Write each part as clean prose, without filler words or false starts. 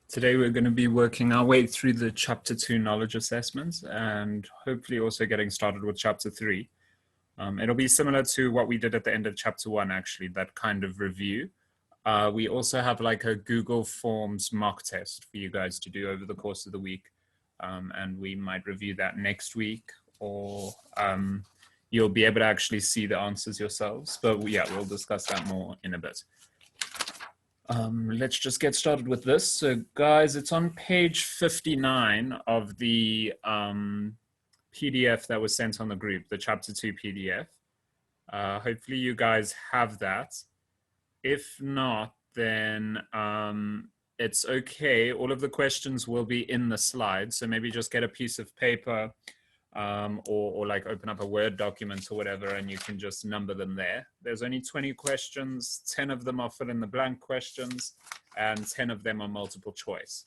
Today we're going to be working our way through the Chapter 2 knowledge assessments and hopefully also getting started with Chapter 3. It'll be similar to what we did at the end of Chapter 1, actually, that kind of review. We also have like a Google Forms mock test for you guys to do over the course of the week. And we might review that next week, or you'll be able to actually see the answers yourselves. But yeah, we'll discuss that more in a bit. Let's just get started with this. So guys, it's on page 59 of the PDF that was sent on the group, the Chapter 2 PDF. Hopefully you guys have that. If not, then it's okay. All of the questions will be in the slides. So maybe just get a piece of paper or like open up a Word document or whatever, and you can just number them there. There's only 20 questions, 10 of them are fill in the blank questions, and 10 of them are multiple choice.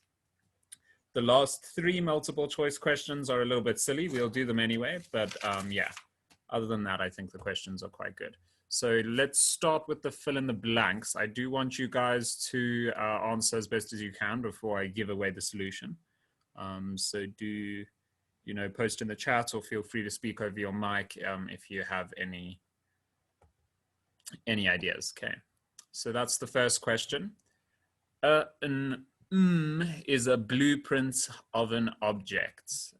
The last 3 multiple choice questions are a little bit silly. We'll do them anyway, but yeah, other than that, I think the questions are quite good. So let's start with the fill in the blanks. I do want you guys to answer as best as you can before I give away the solution. So do, you know, post in the chat or feel free to speak over your mic if you have any ideas. Okay, so that's the first question. An is a blueprint of an object.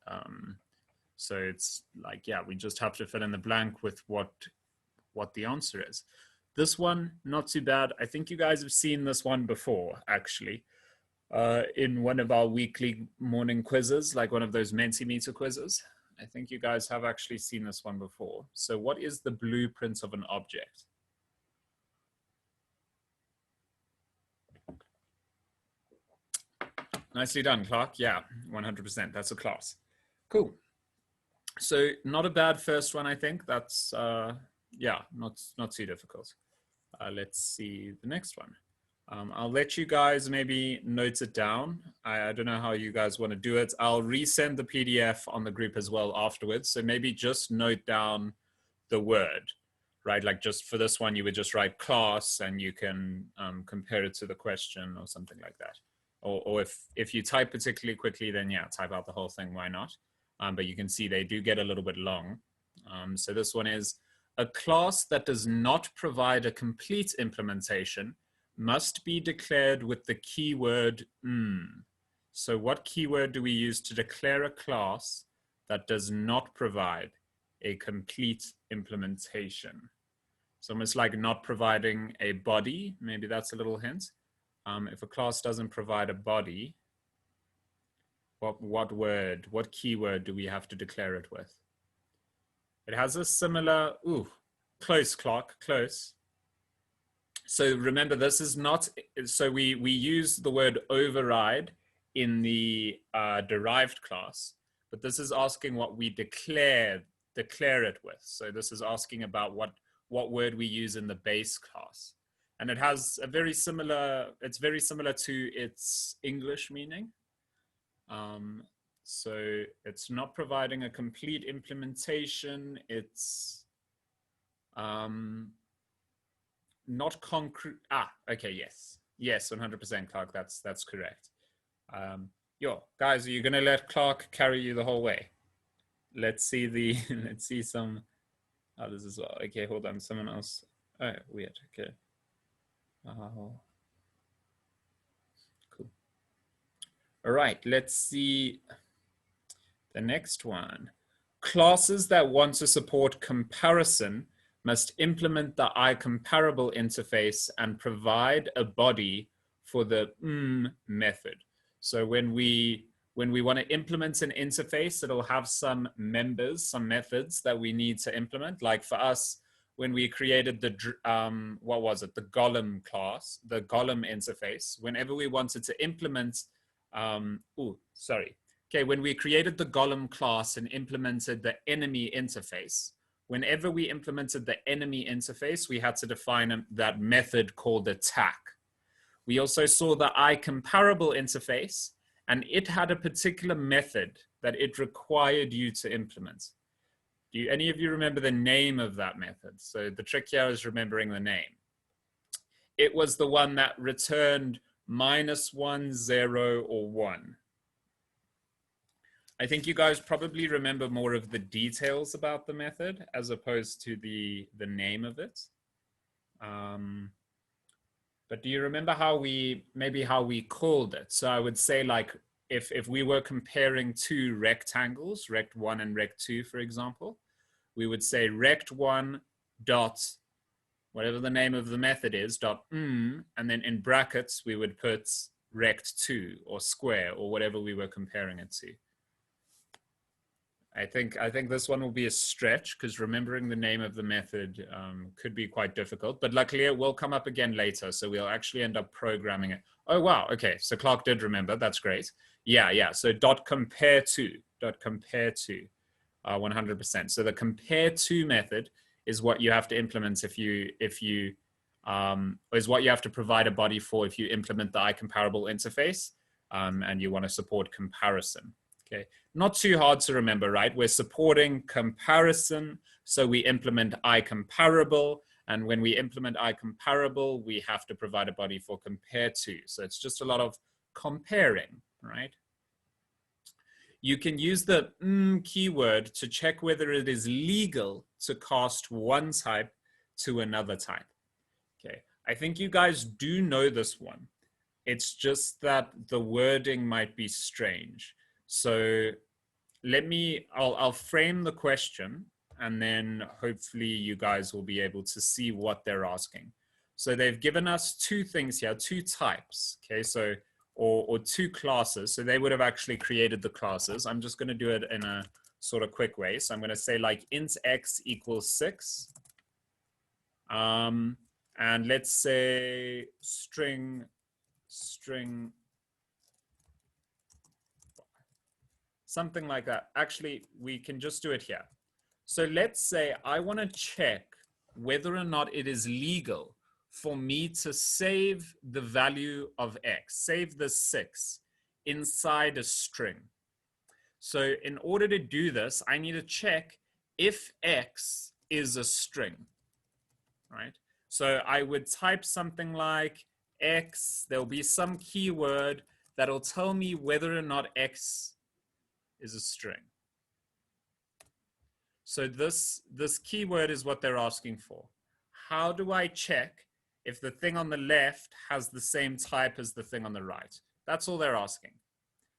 So it's like, yeah, we just have to fill in the blank with what the answer is. This one, not too bad. I think you guys have seen this one before, actually. In one of our weekly morning quizzes, like one of those Mentimeter quizzes. I think you guys have actually seen this one before. So what is the blueprint of an object? Nicely done, Clark. Yeah, 100%. That's a class. Cool. So not a bad first one, I think. That's, yeah, not too difficult. Let's see the next one. I'll let you guys maybe note it down. I don't know how you guys want to do it. I'll resend the PDF on the group as well afterwards. So maybe just note down the word, right? Like just for this one, you would just write class and you can compare it to the question or something like that. Or if you type particularly quickly, then yeah, type out the whole thing, why not? But you can see they do get a little bit long. So this one is, a class that does not provide a complete implementation must be declared with the keyword . So what keyword do we use to declare a class that does not provide a complete implementation? It's almost like not providing a body. Maybe that's a little hint. If a class doesn't provide a body, what keyword do we have to declare it with? It has a similar, close, Clark, close. So remember, this is not, so we use the word override in the derived class, but this is asking what we declare it with. So this is asking about what word we use in the base class. And it has a very similar, it's very similar to its English meaning. So it's not providing a complete implementation. It's not concrete. Okay, yes. Yes, 100% Clark, that's correct. Guys, are you gonna let Clark carry you the whole way? Let's see let's see some others as well. Okay, hold on, someone else. Oh, weird, okay. Cool. All right, let's see the next one. Classes that want to support comparison must implement the iComparable interface and provide a body for the method. So when we want to implement an interface, it'll have some members, some methods that we need to implement. Like for us, when we created the, what was it? The Golem class, the Golem interface, whenever we wanted to implement, when we created the Golem class and implemented the enemy interface, whenever we implemented the enemy interface, we had to define that method called attack. We also saw the iComparable interface, and it had a particular method that it required you to implement. Do any of you remember the name of that method? So the trick here is remembering the name. It was the one that returned -1, 0, or 1. I think you guys probably remember more of the details about the method as opposed to the name of it. But do you remember how we called it? So I would say, like, if we were comparing two rectangles, rect1 and rect2, for example, we would say rect1 dot whatever the name of the method is, dot and then in brackets we would put rect2 or square or whatever we were comparing it to. I think this one will be a stretch because remembering the name of the method could be quite difficult, but luckily it will come up again later. So we'll actually end up programming it. Oh, wow. Okay. So Clark did remember. That's great. Yeah. So dot compare to 100%. So the compare to method is what you have to implement is what you have to provide a body for if you implement the iComparable interface and you want to support comparison. Okay, not too hard to remember, right? We're supporting comparison, so we implement iComparable, and when we implement iComparable, we have to provide a body for compare to. So it's just a lot of comparing, right? You can use the keyword to check whether it is legal to cast one type to another type. Okay, I think you guys do know this one. It's just that the wording might be strange. So I'll frame the question and then hopefully you guys will be able to see what they're asking. So they've given us two things here, two types, okay? So, or two classes. So they would have actually created the classes. I'm just gonna do it in a sort of quick way. So I'm gonna say like int x equals 6. And let's say string something like that. Actually, we can just do it here. So let's say I want to check whether or not it is legal for me to save the value of x, save the 6 inside a string. So in order to do this, I need to check if x is a string, right? So I would type something like x, there'll be some keyword that'll tell me whether or not x is a string. So this keyword is what they're asking for. How do I check if the thing on the left has the same type as the thing on the right? That's all they're asking.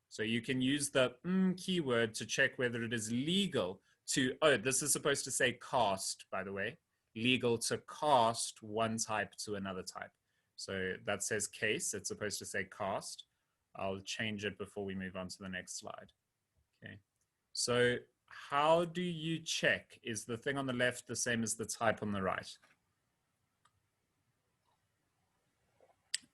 So you can use the keyword to check whether it is legal to, oh, this is supposed to say cast, by the way, legal to cast one type to another type. So that says case, it's supposed to say cast. I'll change it before we move on to the next slide. Okay, so how do you check? Is the thing on the left the same as the type on the right?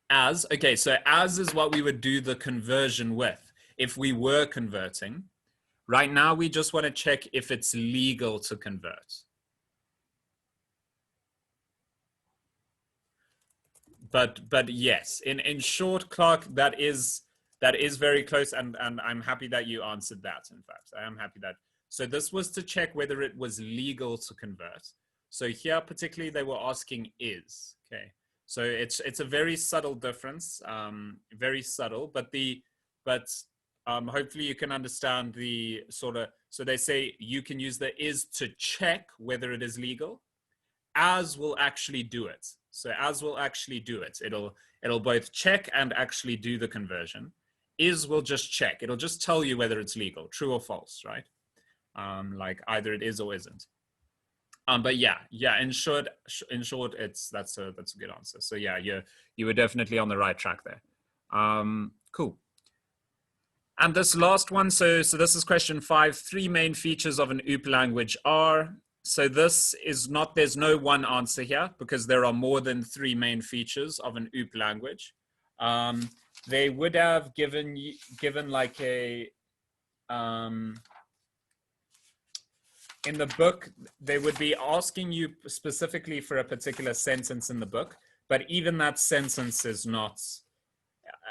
As, okay, so as is what we would do the conversion with if we were converting. Right now, we just want to check if it's legal to convert. But yes, in short, Clark, that is very close, and I'm happy that you answered that. In fact, I am happy that. So this was to check whether it was legal to convert. So here, particularly, they were asking is. Okay, so it's a very subtle difference, very subtle. But hopefully you can understand the sort of. So they say you can use the is to check whether it is legal. As will actually do it. So as will actually do it. It'll both check and actually do the conversion. Is will just check. It'll just tell you whether it's legal, true or false, right? Like either it is or isn't. But yeah. In short, that's a good answer. So yeah, you were definitely on the right track there. Cool. And this last one, so this is question 5. 3 main features of an OOP language are. So this is not, there's no one answer here because there are more than 3 main features of an OOP language. They would have given like a, in the book, they would be asking you specifically for a particular sentence in the book, but even that sentence is not,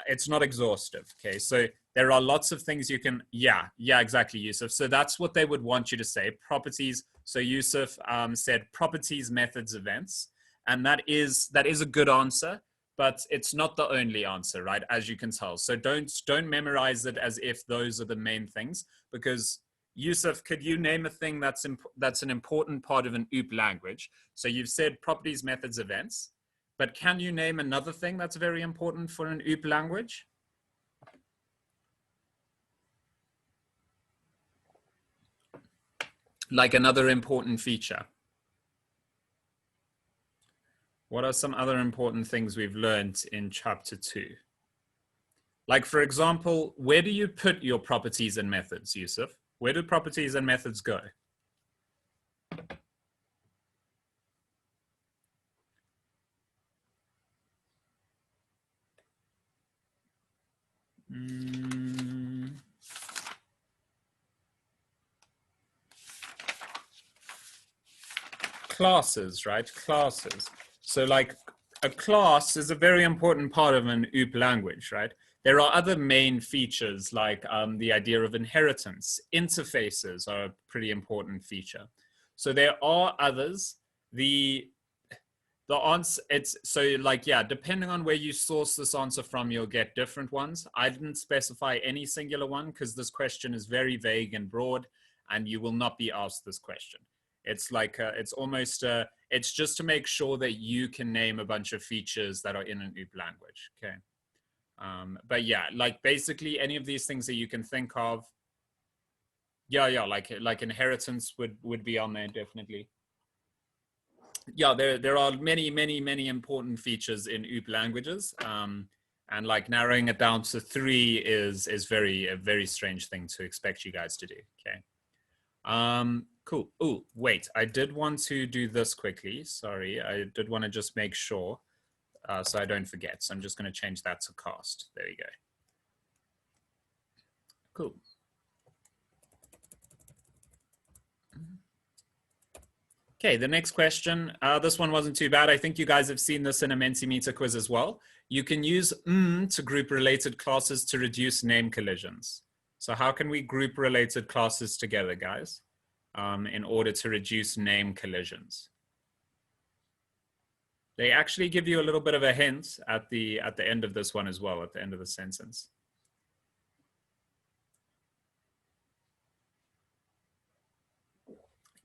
it's not exhaustive, okay? So there are lots of things you can, yeah, exactly, Yusuf. So that's what they would want you to say, properties. So Yusuf said properties, methods, events, and that is a good answer. but it's not the only answer, right? As you can tell. So don't memorize it as if those are the main things, because Yusuf, could you name a thing that's an important part of an OOP language? So you've said properties, methods, events, but can you name another thing that's very important for an OOP language? Like another important feature. What are some other important things we've learned in chapter 2? Like, for example, where do you put your properties and methods, Yusuf? Where do properties and methods go? Classes, right? Classes. So like a class is a very important part of an OOP language, right? There are other main features like the idea of inheritance. Interfaces are a pretty important feature. So there are others. The answer, it's so like, yeah, depending on where you source this answer from, you'll get different ones. I didn't specify any singular one because this question is very vague and broad, and you will not be asked this question. It's like, it's almost, it's just to make sure that you can name a bunch of features that are in an OOP language, okay? But yeah, like basically any of these things that you can think of, yeah, like inheritance would be on there, definitely. Yeah, there are many important features in OOP languages, and like narrowing it down to 3 is a very strange thing to expect you guys to do, okay? Cool. Oh, wait, I did want to do this quickly. Sorry, I did want to just make sure so I don't forget. So I'm just going to change that to cast. There you go. Cool. Okay, the next question. This one wasn't too bad. I think you guys have seen this in a Mentimeter quiz as well. You can use to group related classes to reduce name collisions. So how can we group related classes together, guys? In order to reduce name collisions. They actually give you a little bit of a hint at the end of this one as well, at the end of the sentence.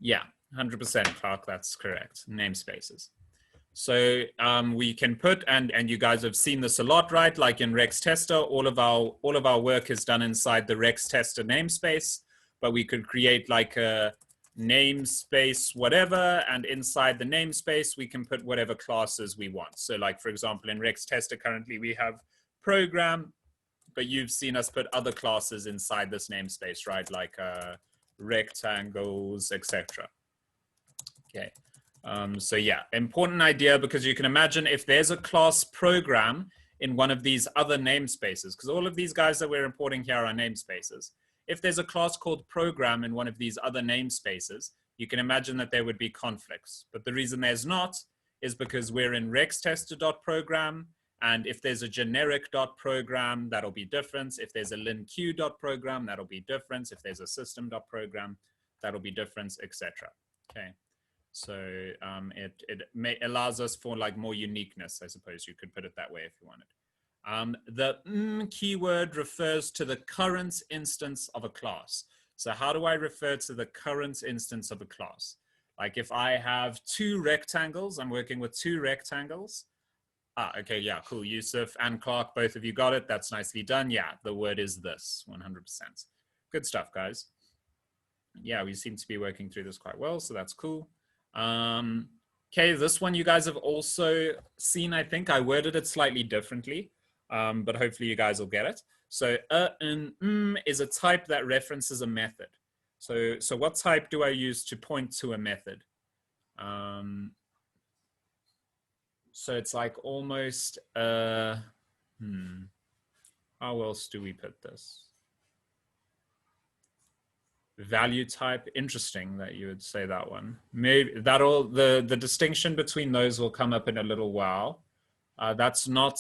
Yeah, 100% Clark, that's correct, namespaces. So we can put, and you guys have seen this a lot, right? Like in Rex Tester, all of our work is done inside the Rex Tester namespace, but we could create like a namespace whatever, and inside the namespace we can put whatever classes we want. So like, for example, in Rex Tester currently we have program, but you've seen us put other classes inside this namespace, right? Like rectangles, etc. Okay. So yeah, important idea, because you can imagine if there's a class program in one of these other namespaces, because all of these guys that we're importing here are namespaces. If there's a class called program in one of these other namespaces, you can imagine that there would be conflicts. But the reason there's not is because we're in rextester.program, and if there's a generic.program, that'll be different. If there's a linq.program, that'll be different. If there's a system.program, that'll be different, etc. Okay. So it allows us for like more uniqueness, I suppose you could put it that way if you wanted. The keyword refers to the current instance of a class. So how do I refer to the current instance of a class? Like if I have 2 rectangles, I'm working with 2 rectangles. Okay, yeah, cool. Yusuf and Clark, both of you got it. That's nicely done. Yeah, the word is this, 100%. Good stuff, guys. Yeah, we seem to be working through this quite well, so that's cool. Okay, this one you guys have also seen, I think. I worded it slightly differently, but hopefully you guys will get it. So and is a type that references a method. So what type do I use to point to a method? So it's like almost, how else do we put this? Value type. Interesting that you would say that one. Maybe that'll, the distinction between those will come up in a little while. That's not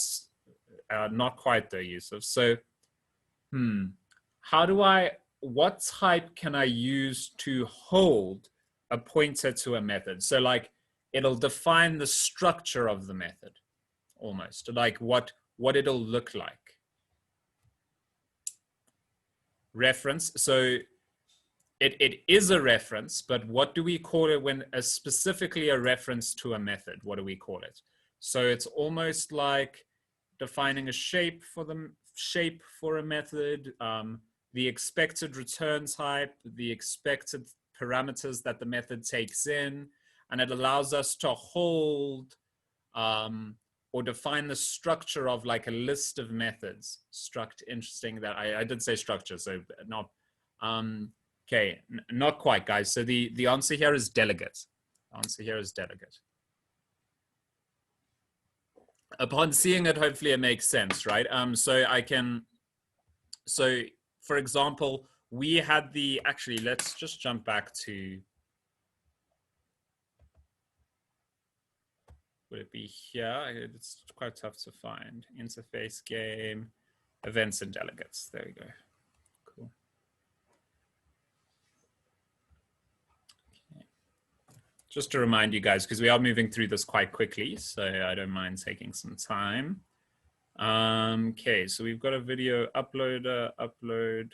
quite the use of. So, how do what type can I use to hold a pointer to a method? So like, it'll define the structure of the method, almost, like what it'll look like. Reference, so it is a reference, but what do we call it when specifically a reference to a method? What do we call it? So it's almost like defining a shape for a method, the expected return type, the expected parameters that the method takes in, and it allows us to hold or define the structure of like a list of methods. Interesting that I did say structure, so not, okay, not quite, guys. So the answer here is delegate. Answer here is delegate. Upon seeing it, hopefully it makes sense, right? So for example, we had actually, let's just jump back to, would it be here? It's quite tough to find. Interface game, events and delegates. There we go. Cool. Okay. Just to remind you guys, because we are moving through this quite quickly, so I don't mind taking some time. Okay, so we've got a video uploader, upload.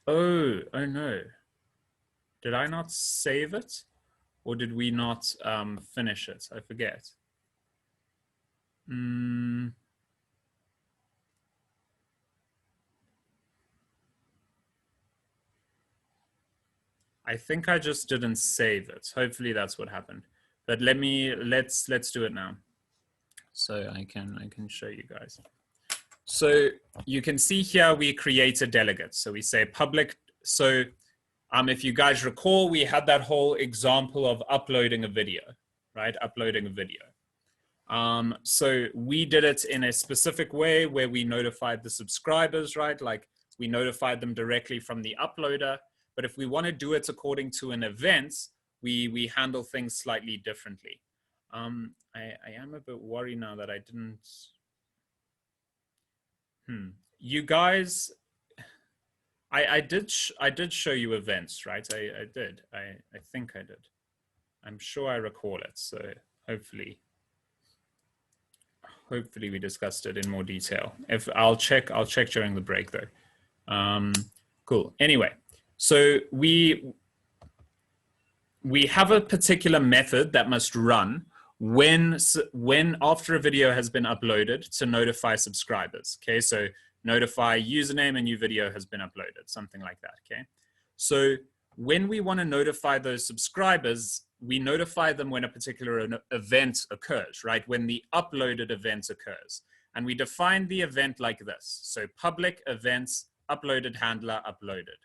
Oh no. Did I not save it? Or did we not finish it? I forget. I think I just didn't save it. Hopefully that's what happened. But let's do it now. So I can show you guys. So you can see here we create a delegate. So we say public. So if you guys recall, we had that whole example of uploading a video, right? Uploading a video. So we did it in a specific way where we notified the subscribers, right? Like we notified them directly from the uploader. But if we want to do it according to an event, we handle things slightly differently. I am a bit worried now that I didn't. You guys, I did show you events, right? I did. I think I did. I'm sure I recall it. So hopefully we discussed it in more detail. If I'll check during the break though. Cool. Anyway, so we have a particular method that must run when after a video has been uploaded to notify subscribers. Okay, so notify username a new video has been uploaded, something like that. Okay, so when we want to notify those subscribers, we notify them when a particular event occurs, right? When the uploaded event occurs. And we define the event like this. So public events, uploaded handler, uploaded.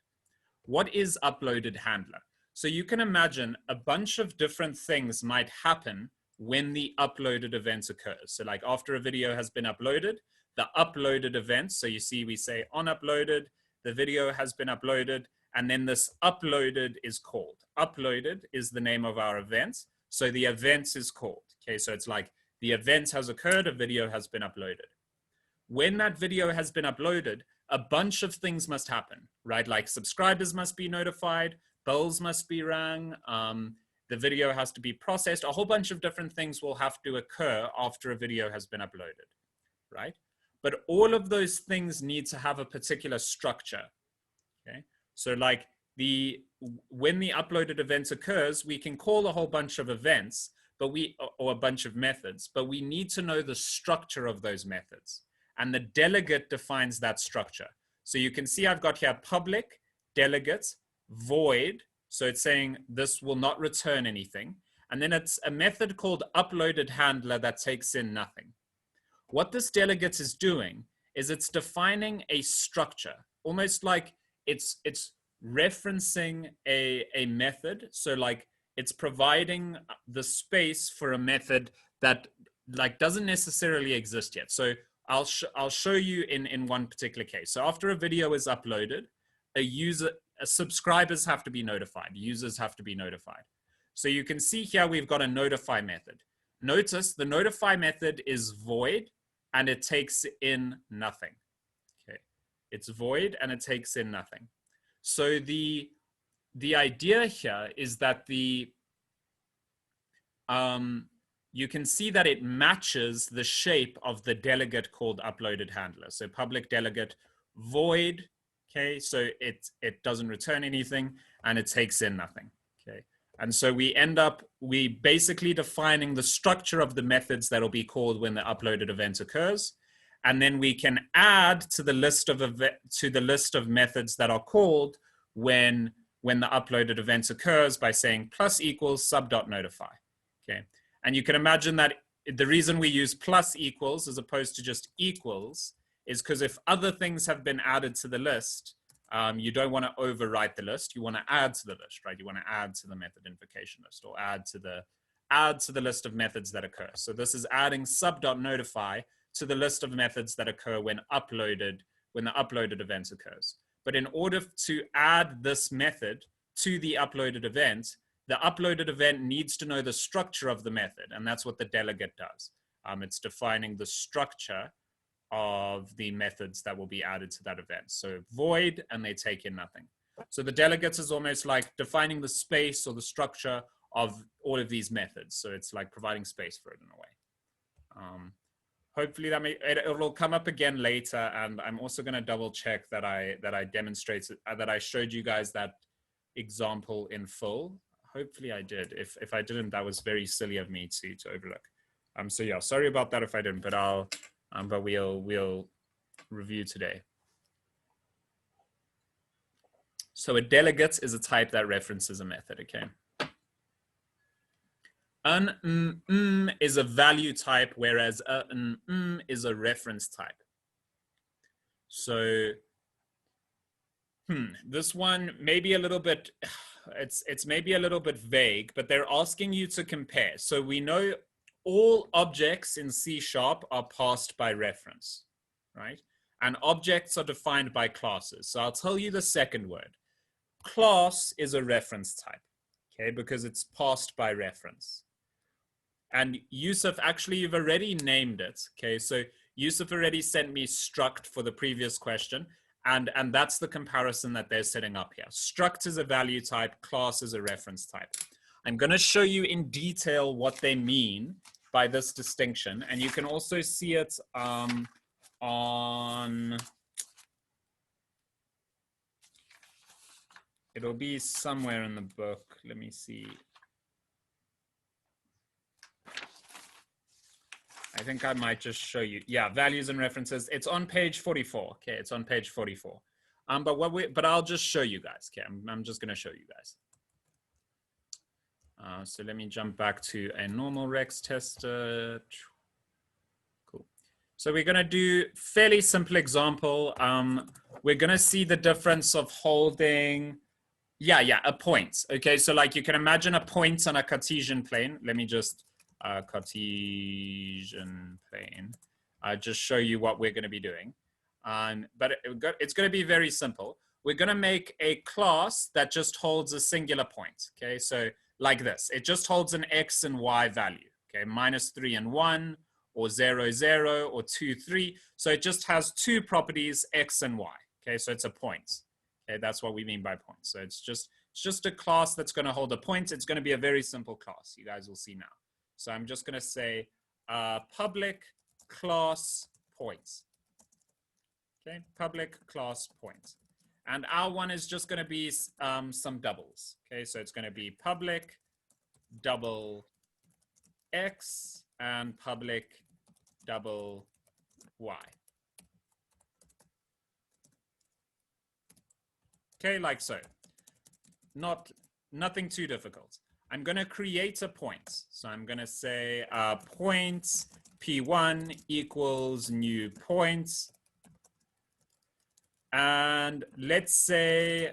What is uploaded handler? So you can imagine a bunch of different things might happen when the uploaded event occurs. So like after a video has been uploaded, the uploaded event, so you see we say on uploaded, the video has been uploaded, and then this uploaded is called. Uploaded is the name of our event, so the event is called. Okay, so it's like the event has occurred, a video has been uploaded. When that video has been uploaded, a bunch of things must happen, right? Like subscribers must be notified, bells must be rang, the video has to be processed, a whole bunch of different things will have to occur after a video has been uploaded, right? But all of those things need to have a particular structure, okay? So like when the uploaded event occurs, we can call a whole bunch of events, or a bunch of methods, but we need to know the structure of those methods. And the delegate defines that structure. So you can see I've got here public, delegate, void. So it's saying this will not return anything. And then it's a method called uploaded handler that takes in nothing. What this delegate is doing is it's defining a structure, almost like it's referencing a method. So like it's providing the space for a method that like doesn't necessarily exist yet. So I'll show you in one particular case. So after a video is uploaded, subscribers have to be notified, users have to be notified. So you can see here we've got a notify method. Notice the notify method is void and it takes in nothing. Okay, It's void and it takes in nothing. So the idea here is that you can see that it matches the shape of the delegate called uploaded handler. So public delegate void, okay, so it doesn't return anything and it takes in nothing, okay. And so we basically defining the structure of the methods that will be called when the uploaded event occurs. And then we can add to the list of methods that are called when the uploaded event occurs by saying plus equals sub.notify, okay. And you can imagine that the reason we use plus equals as opposed to just equals is because if other things have been added to the list, you don't want to overwrite the list. You want to add to the list, right? You want to add to the method invocation list or add to the list of methods that occur. So this is adding sub.notify to the list of methods that occur when the uploaded event occurs. But in order to add this method to the uploaded event, the uploaded event needs to know the structure of the method, and that's what the delegate does. It's defining the structure of the methods that will be added to that event. So void, and they take in nothing. So the delegates is almost like defining the space or the structure of all of these methods. So it's like providing space for it in a way. Hopefully it'll come up again later, and I'm also going to double check that I demonstrated that I showed you guys that example in full. Hopefully I did. If I didn't, that was very silly of me to overlook. So yeah, sorry about that if I didn't, but we'll review today. So a delegate is a type that references a method, okay? An is a value type, whereas an is a reference type. So this one may be a little bit, it's maybe a little bit vague, but they're asking you to compare. So we know all objects in C# are passed by reference, right? And objects are defined by classes. So I'll tell you the second word. Class is a reference type, okay, because it's passed by reference. And Yusuf, actually, you've already named it, okay? So Yusuf already sent me struct for the previous question, and that's the comparison that they're setting up here. Struct is a value type, class is a reference type. I'm going to show you in detail what they mean by this distinction, and you can also see it it'll be somewhere in the book. Let me see. I think I might just show you. Yeah, values and references. It's on page 44. Okay, it's on page 44. But I'll just show you guys. Okay, I'm just gonna show you guys. So let me jump back to a normal Rex tester. Cool. So we're gonna do fairly simple example. We're gonna see the difference of holding, a point. Okay, so like you can imagine a point on a Cartesian plane. Let me just Cartesian plane. Just show you what we're going to be doing. But it's going to be very simple. We're going to make a class that just holds a singular point. Okay, so like this. It just holds an x and y value. Okay, -3 and 1, or 0, 0, or 2, 3. So it just has two properties, x and y. Okay, so it's a point. Okay, that's what we mean by points. So it's just a class that's going to hold a point. It's going to be a very simple class. You guys will see now. So I'm just going to say public class points. Okay, public class points. And our one is just going to be some doubles. Okay, so it's going to be public double x and public double y. Okay, like so. Nothing too difficult. I'm going to create a point. So I'm going to say point P1 equals new point. And let's say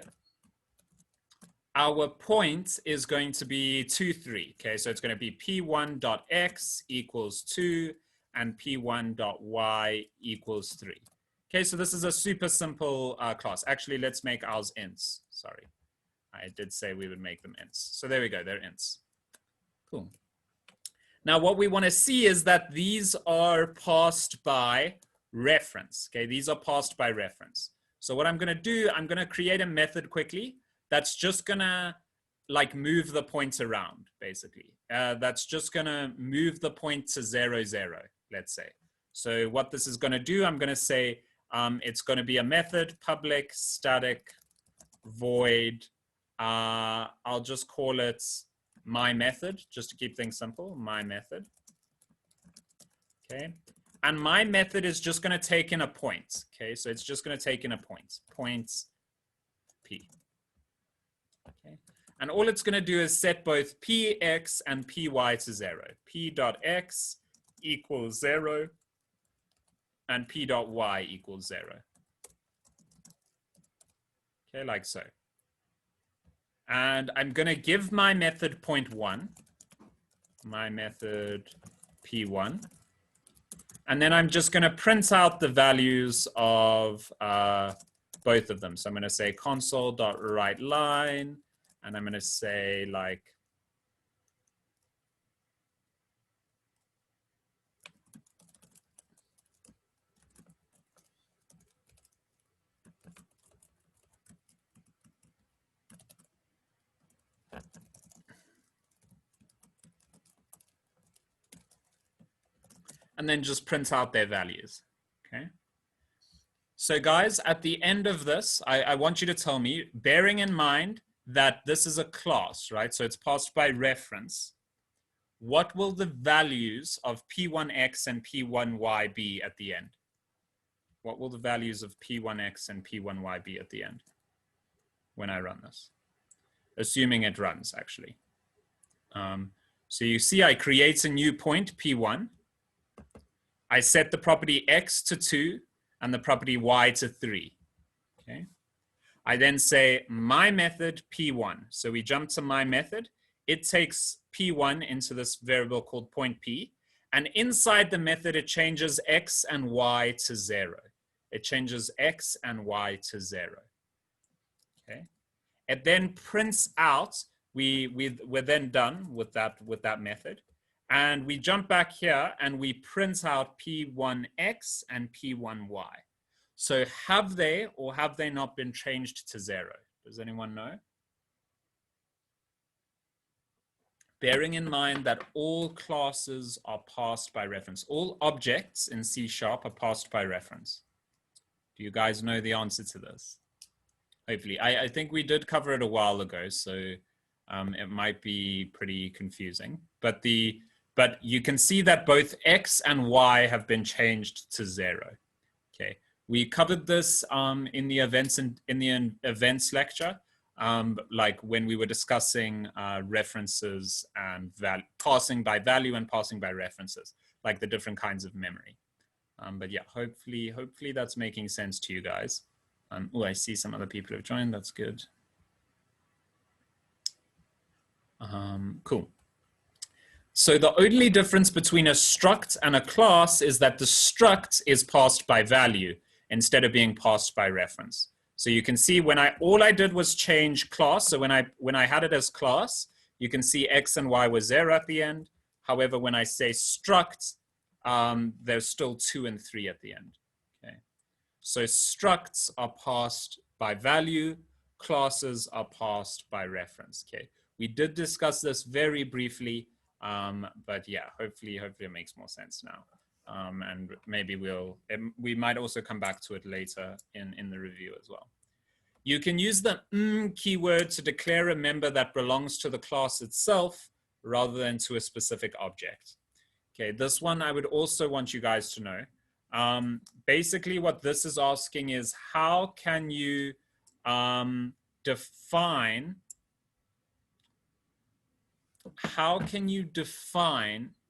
our point is going to be 2, 3. Okay, so it's going to be P1.x equals 2 and P1.y equals 3. Okay, so this is a super simple class. Actually, let's make ours ints. Sorry. I did say we would make them ints. So there we go, they're ints. Cool. Now what we want to see is that these are passed by reference. Okay, these are passed by reference. So what I'm going to do, I'm going to create a method quickly that's just going to like move the point around, basically. That's just going to move the point to 0, 0, let's say. So what this is going to do, I'm going to say it's going to be a method, public static void. I'll just call it my method, just to keep things simple, my method. Okay. And my method is just going to take in a point. Okay. So it's just going to take in a point, points P. Okay. And all it's going to do is set both Px and Py to 0. P dot x equals 0 and P dot y equals 0. Okay, like so. And I'm going to give my method point 1, my method P1. And then I'm just going to print out the values of both of them. So I'm going to say console.writeLine, and I'm going to say like, and then just print out their values, okay? So guys, at the end of this, I want you to tell me, bearing in mind that this is a class, right? So it's passed by reference. What will the values of P1x and P1y be at the end? What will the values of P1x and P1y be at the end when I run this? Assuming it runs, actually. So you see I create a new point, P1. I set the property x to 2 and the property y to 3. Okay. I then say my method P1. So we jump to my method. It takes P1 into this variable called point P. And inside the method, it changes x and y to 0. It changes x and y to 0. Okay. It then prints out, we're then done with that method. And we jump back here and we print out P1x and P1y. So have they or have they not been changed to 0? Does anyone know? Bearing in mind that all classes are passed by reference. All objects in C# are passed by reference. Do you guys know the answer to this? Hopefully. I think we did cover it a while ago, so it might be pretty confusing. But you can see that both x and y have been changed to 0. Okay, we covered this in the events lecture, like when we were discussing references and passing by value and passing by references, like the different kinds of memory. But yeah, hopefully that's making sense to you guys. Oh, I see some other people have joined. That's good. Cool. So the only difference between a struct and a class is that the struct is passed by value instead of being passed by reference. So you can see when all I did was change class. So when I had it as class, you can see x and y was 0 at the end. However, when I say struct, there's still 2 and 3 at the end. Okay. So structs are passed by value, classes are passed by reference. Okay. We did discuss this very briefly. But yeah, hopefully it makes more sense now. And maybe we might also come back to it later in the review as well. You can use the keyword to declare a member that belongs to the class itself rather than to a specific object. Okay, this one I would also want you guys to know. Basically what this is asking is how can you define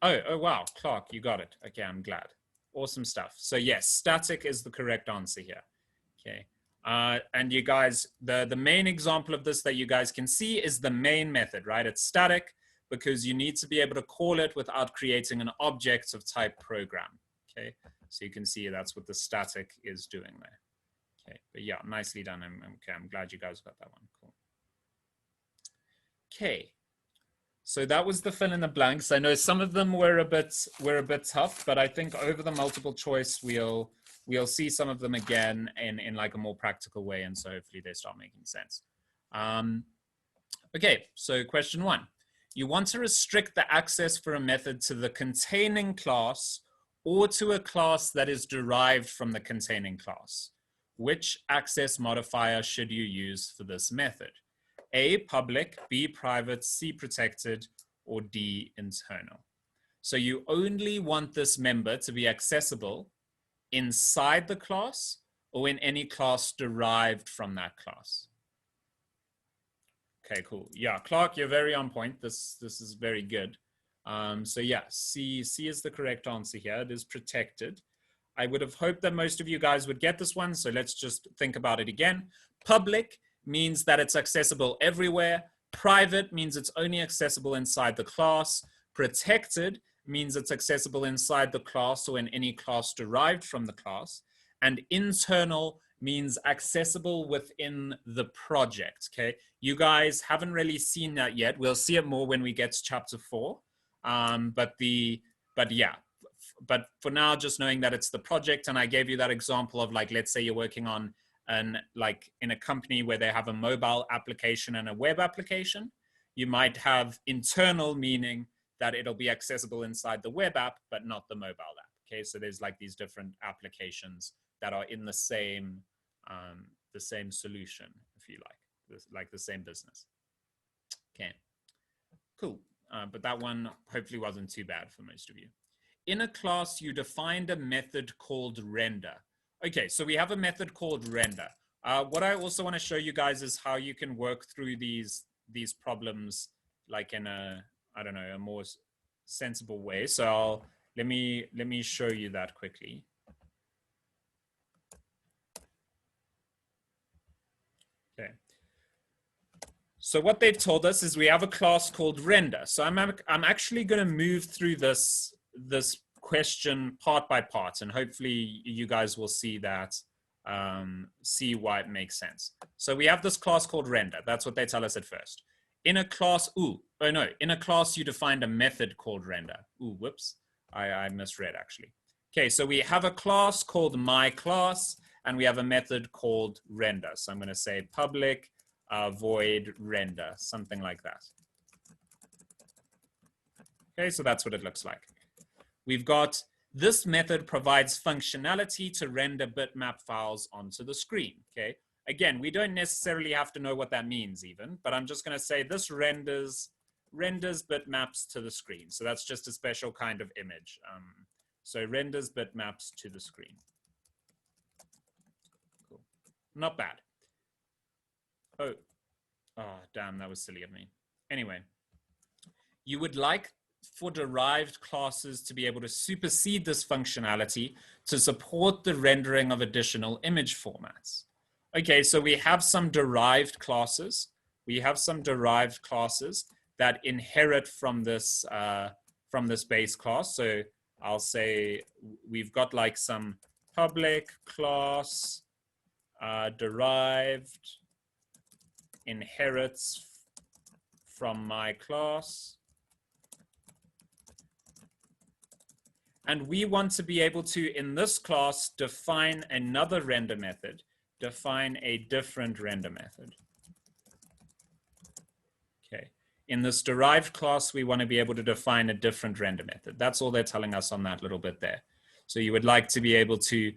oh wow, Clark, you got it. Okay, I'm glad. Awesome stuff. So yes, static is the correct answer here. Okay, and you guys, the main example of this that you guys can see is the main method, right? It's static because you need to be able to call it without creating an object of type program. Okay, so you can see that's what the static is doing there. Okay, but yeah, nicely done. I'm glad you guys got that one. Cool. Okay. So that was the fill in the blanks. I know some of them were a bit tough, but I think over the multiple choice, we'll we'll see some of them again in like a more practical way. And so hopefully they start making sense. Okay, so question 1. You want to restrict the access for a method to the containing class or to a class that is derived from the containing class. Which access modifier should you use for this method? A, public, B, private, C, protected, or D, internal. So you only want this member to be accessible inside the class or in any class derived from that class. Okay, cool. Yeah, Clark, you're very on point. This is very good. So yeah, C is the correct answer here. It is protected. I would have hoped that most of you guys would get this one. So let's just think about it again. Public means that it's accessible everywhere. Private means it's only accessible inside the class. Protected means it's accessible inside the class or in any class derived from the class. And internal means accessible within the project, okay? You guys haven't really seen that yet. We'll see it more when we get to chapter 4. But for now, just knowing that it's the project, and I gave you that example of like, let's say you're working on like in a company where they have a mobile application and a web application, you might have internal, meaning that it'll be accessible inside the web app, but not the mobile app, okay? So there's like these different applications that are in the same solution, if you like the same business. Okay, cool. But that one hopefully wasn't too bad for most of you. In a class, you defined a method called render. Okay, so we have a method called render. What I also want to show you guys is how you can work through these problems like in a, I don't know, a more sensible way. So let me show you that quickly. Okay. So what they've told us is we have a class called render. So I'm actually going to move through this question part by part, and hopefully you guys will see that, see why it makes sense. So we have this class called render. That's what they tell us at first. In a class, in a class you defined a method called render. Whoops, I misread actually. Okay, so we have a class called myClass, and we have a method called render. So I'm going to say public void render, something like that. Okay, so that's what it looks like. We've got this method provides functionality to render bitmap files onto the screen. Okay, again, we don't necessarily have to know what that means even, but I'm just going to say this renders bitmaps to the screen. So that's just a special kind of image. So renders bitmaps to the screen. Cool. Not bad. Oh, damn, that was silly of me. Anyway, you would like for derived classes to be able to supersede this functionality to support the rendering of additional image formats. Okay, so we have some derived classes. We have some derived classes that inherit from this base class. So I'll say we've got like some public class derived inherits from my class. And we want to be able to, in this class, define another render method, define a different render method. Okay. In this derived class, we want to be able to define a different render method. That's all they're telling us on that little bit there. So you would like to be able to,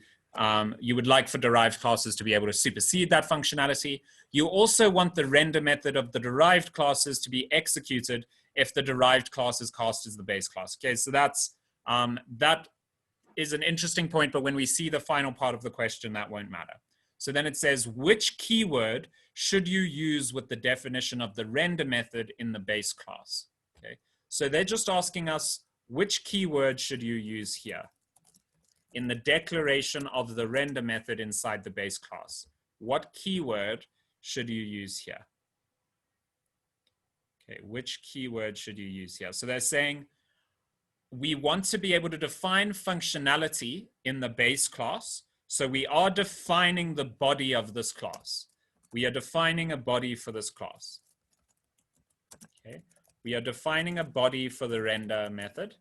you would like for derived classes to be able to supersede that functionality. You also want the render method of the derived classes to be executed if the derived class is cast as the base class. Okay, so that's, that is an interesting point, but when we see the final part of the question, that won't matter. So then it says, which keyword should you use with the definition of the render method in the base class? Okay, so they're just asking us, which keyword should you use here in the declaration of the render method inside the base class? What keyword should you use here? Okay, which keyword should you use here? So they're saying, we want to be able to define functionality in the base class. So we are defining the body of this class. We are defining a body for this class. Okay. We are defining a body for the render method.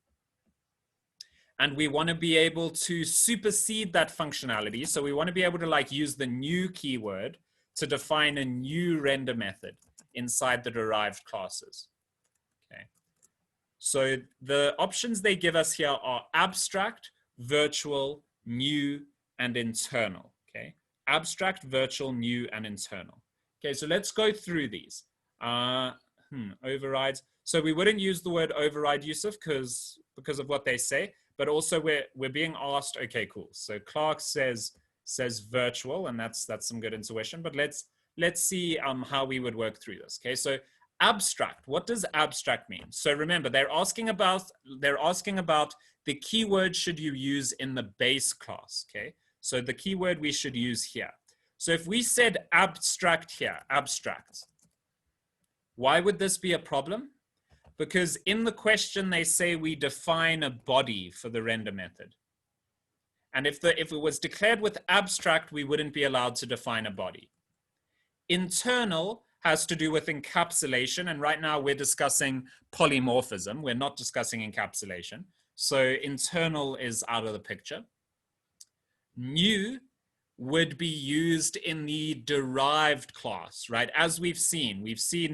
and we want to be able to supersede that functionality. So we want to be able to like use the new keyword to define a new render method inside the derived classes. Okay. So the options they give us here are abstract, virtual, new, and internal. Okay. Abstract, virtual, new, and internal. Okay, so let's go through these. Overrides. So we wouldn't use the word override, Yusuf, because of what they say, but also we're being asked, okay, cool. So Clark says virtual, and that's some good intuition, but let's see how we would work through this. Okay, so abstract, what does abstract mean? So remember, they're asking about the keyword should you use in the base class. Okay, so the keyword we should use here. So if we said abstract here, abstract, why would this be a problem? Because in the question, they say we define a body for the render method. And if it was declared with abstract, we wouldn't be allowed to define a body. Internal has to do with encapsulation. And right now we're discussing polymorphism. We're not discussing encapsulation. So internal is out of the picture. New would be used in the derived class, right? As we've seen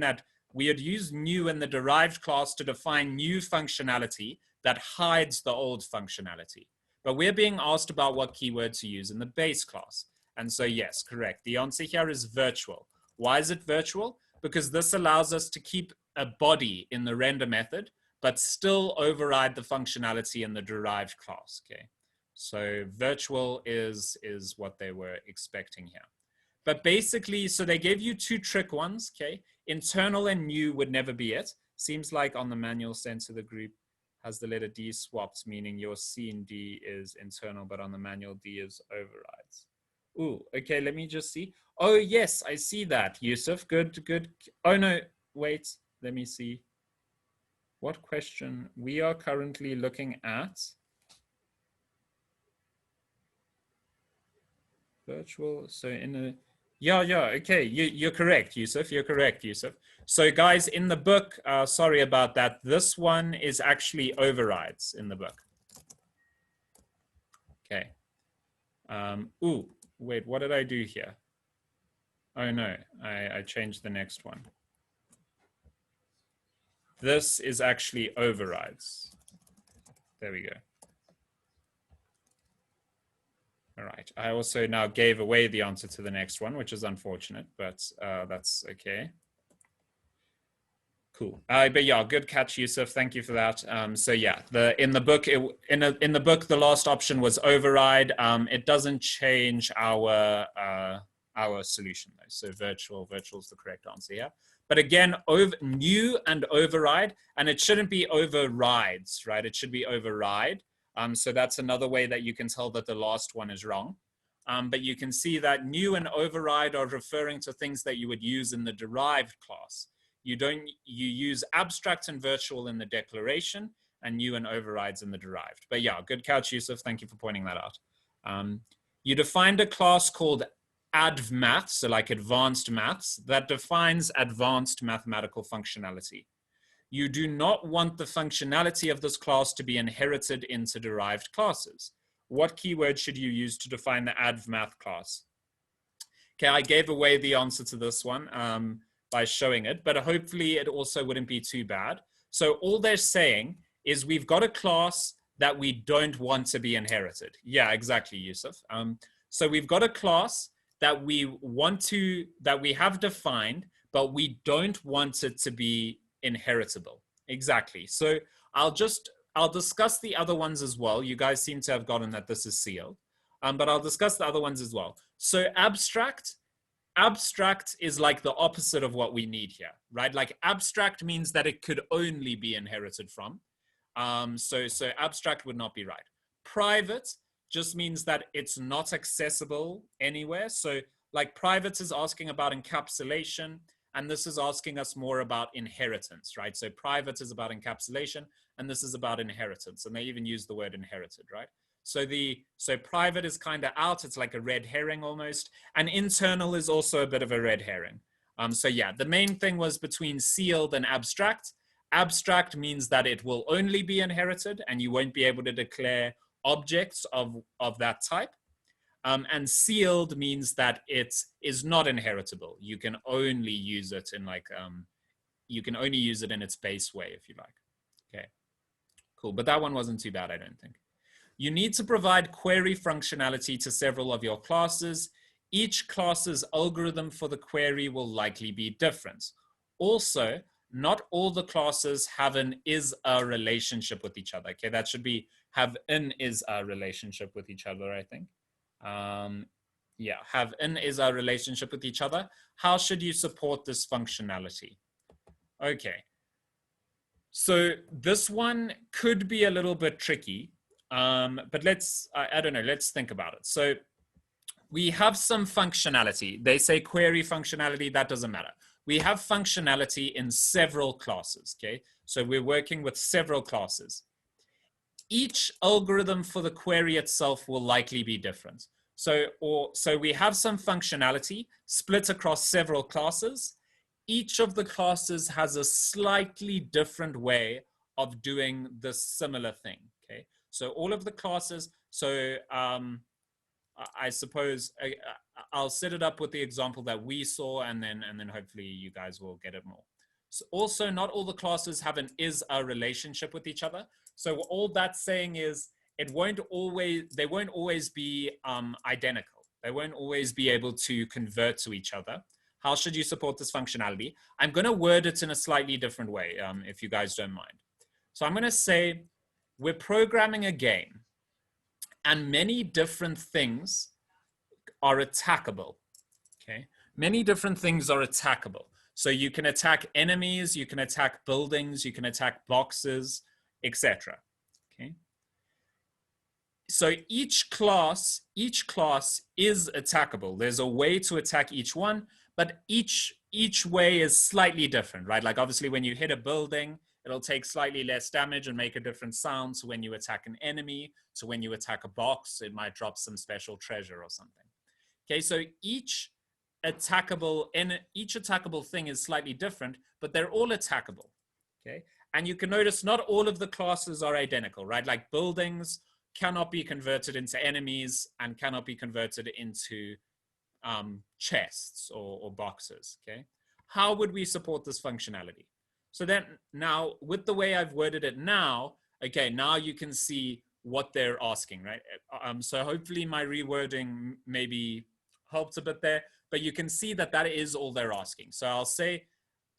that we had used new in the derived class to define new functionality that hides the old functionality. But we're being asked about what keyword to use in the base class. And so yes, correct. The answer here is virtual. Why is it virtual? Because this allows us to keep a body in the render method, but still override the functionality in the derived class, okay? So virtual is what they were expecting here. But basically, so they gave you two trick ones, okay? Internal and new would never be it. Seems like on the manual center, the group has the letter D swapped, meaning your C and D is internal, but on the manual D is overrides. Ooh, okay, let me just see. Oh, yes, I see that, Yusuf. Good, good. Oh, no, wait, let me see. What question? We are currently looking at virtual. So in a, yeah, okay, you're correct, Yusuf. You're correct, Yusuf. So guys, in the book, sorry about that. This one is actually overrides in the book. Okay. Ooh, wait, what did I do here? Oh no, I changed the next one. This is actually overrides. There we go. All right. I also now gave away the answer to the next one, which is unfortunate, but that's okay. Cool. But yeah, good catch, Yusuf. Thank you for that. So yeah, in the book, the last option was override. It doesn't change our solution though. So virtual is the correct answer here. But again, new and override, and it shouldn't be overrides, right? It should be override. So that's another way that you can tell that the last one is wrong. But you can see that new and override are referring to things that you would use in the derived class. You use abstract and virtual in the declaration, and new and overrides in the derived. But yeah, good catch, Yusuf. Thank you for pointing that out. You defined a class called advmath, so like advanced maths, that defines advanced mathematical functionality. You do not want the functionality of this class to be inherited into derived classes. What keyword should you use to define the advmath class? Okay, I gave away the answer to this one by showing it, but hopefully it also wouldn't be too bad. So all they're saying is we've got a class that we don't want to be inherited. Yeah, exactly, Yusuf. So we've got a class that we have defined, but we don't want it to be inheritable. Exactly. So I'll discuss the other ones as well. You guys seem to have gotten that this is sealed, but I'll discuss the other ones as well. So abstract is like the opposite of what we need here, right? Like abstract means that it could only be inherited from. So abstract would not be right. Private just means that it's not accessible anywhere. So like private is asking about encapsulation, and this is asking us more about inheritance, right? So private is about encapsulation, and this is about inheritance. And they even use the word inherited, right? So private is kind of out. It's like a red herring almost. And internal is also a bit of a red herring. So yeah, the main thing was between sealed and abstract. Abstract means that it will only be inherited and you won't be able to declare objects of that type. And sealed means that it is not inheritable. You can only use it in like, you can only use it in its base way, if you like. Okay, cool. But that one wasn't too bad, I don't think. You need to provide query functionality to several of your classes. Each class's algorithm for the query will likely be different. Also, not all the classes have an is-a relationship with each other. Okay, that should be have an is-a relationship with each other, I think. Yeah, have an is-a relationship with each other. How should you support this functionality? Okay, so this one could be a little bit tricky, but I don't know, let's think about it. So we have some functionality. They say query functionality, that doesn't matter. We have functionality in several classes, okay? So we're working with several classes. Each algorithm for the query itself will likely be different. So we have some functionality split across several classes. Each of the classes has a slightly different way of doing the similar thing, okay? So all of the classes, so I suppose I'll set it up with the example that we saw, and then hopefully you guys will get it more. So also, not all the classes have an is-a relationship with each other. So all that's saying is they won't always be identical. They won't always be able to convert to each other. How should you support this functionality? I'm going to word it in a slightly different way, if you guys don't mind. So I'm going to say we're programming a game, and many different things are attackable, okay? Many different things are attackable. So you can attack enemies, you can attack buildings, you can attack boxes, etc. Okay? So each class is attackable. There's a way to attack each one, but each way is slightly different, right? Like obviously when you hit a building, it'll take slightly less damage and make a different sound. So when you attack an enemy, so when you attack a box, it might drop some special treasure or something. Okay, so each attackable thing is slightly different, but they're all attackable. Okay, and you can notice not all of the classes are identical, right? Like buildings cannot be converted into enemies and cannot be converted into chests or boxes. Okay, how would we support this functionality? So then now with the way I've worded it now, okay, now you can see what they're asking, right? So hopefully my rewording maybe helped a bit there, but you can see that that is all they're asking. So I'll say,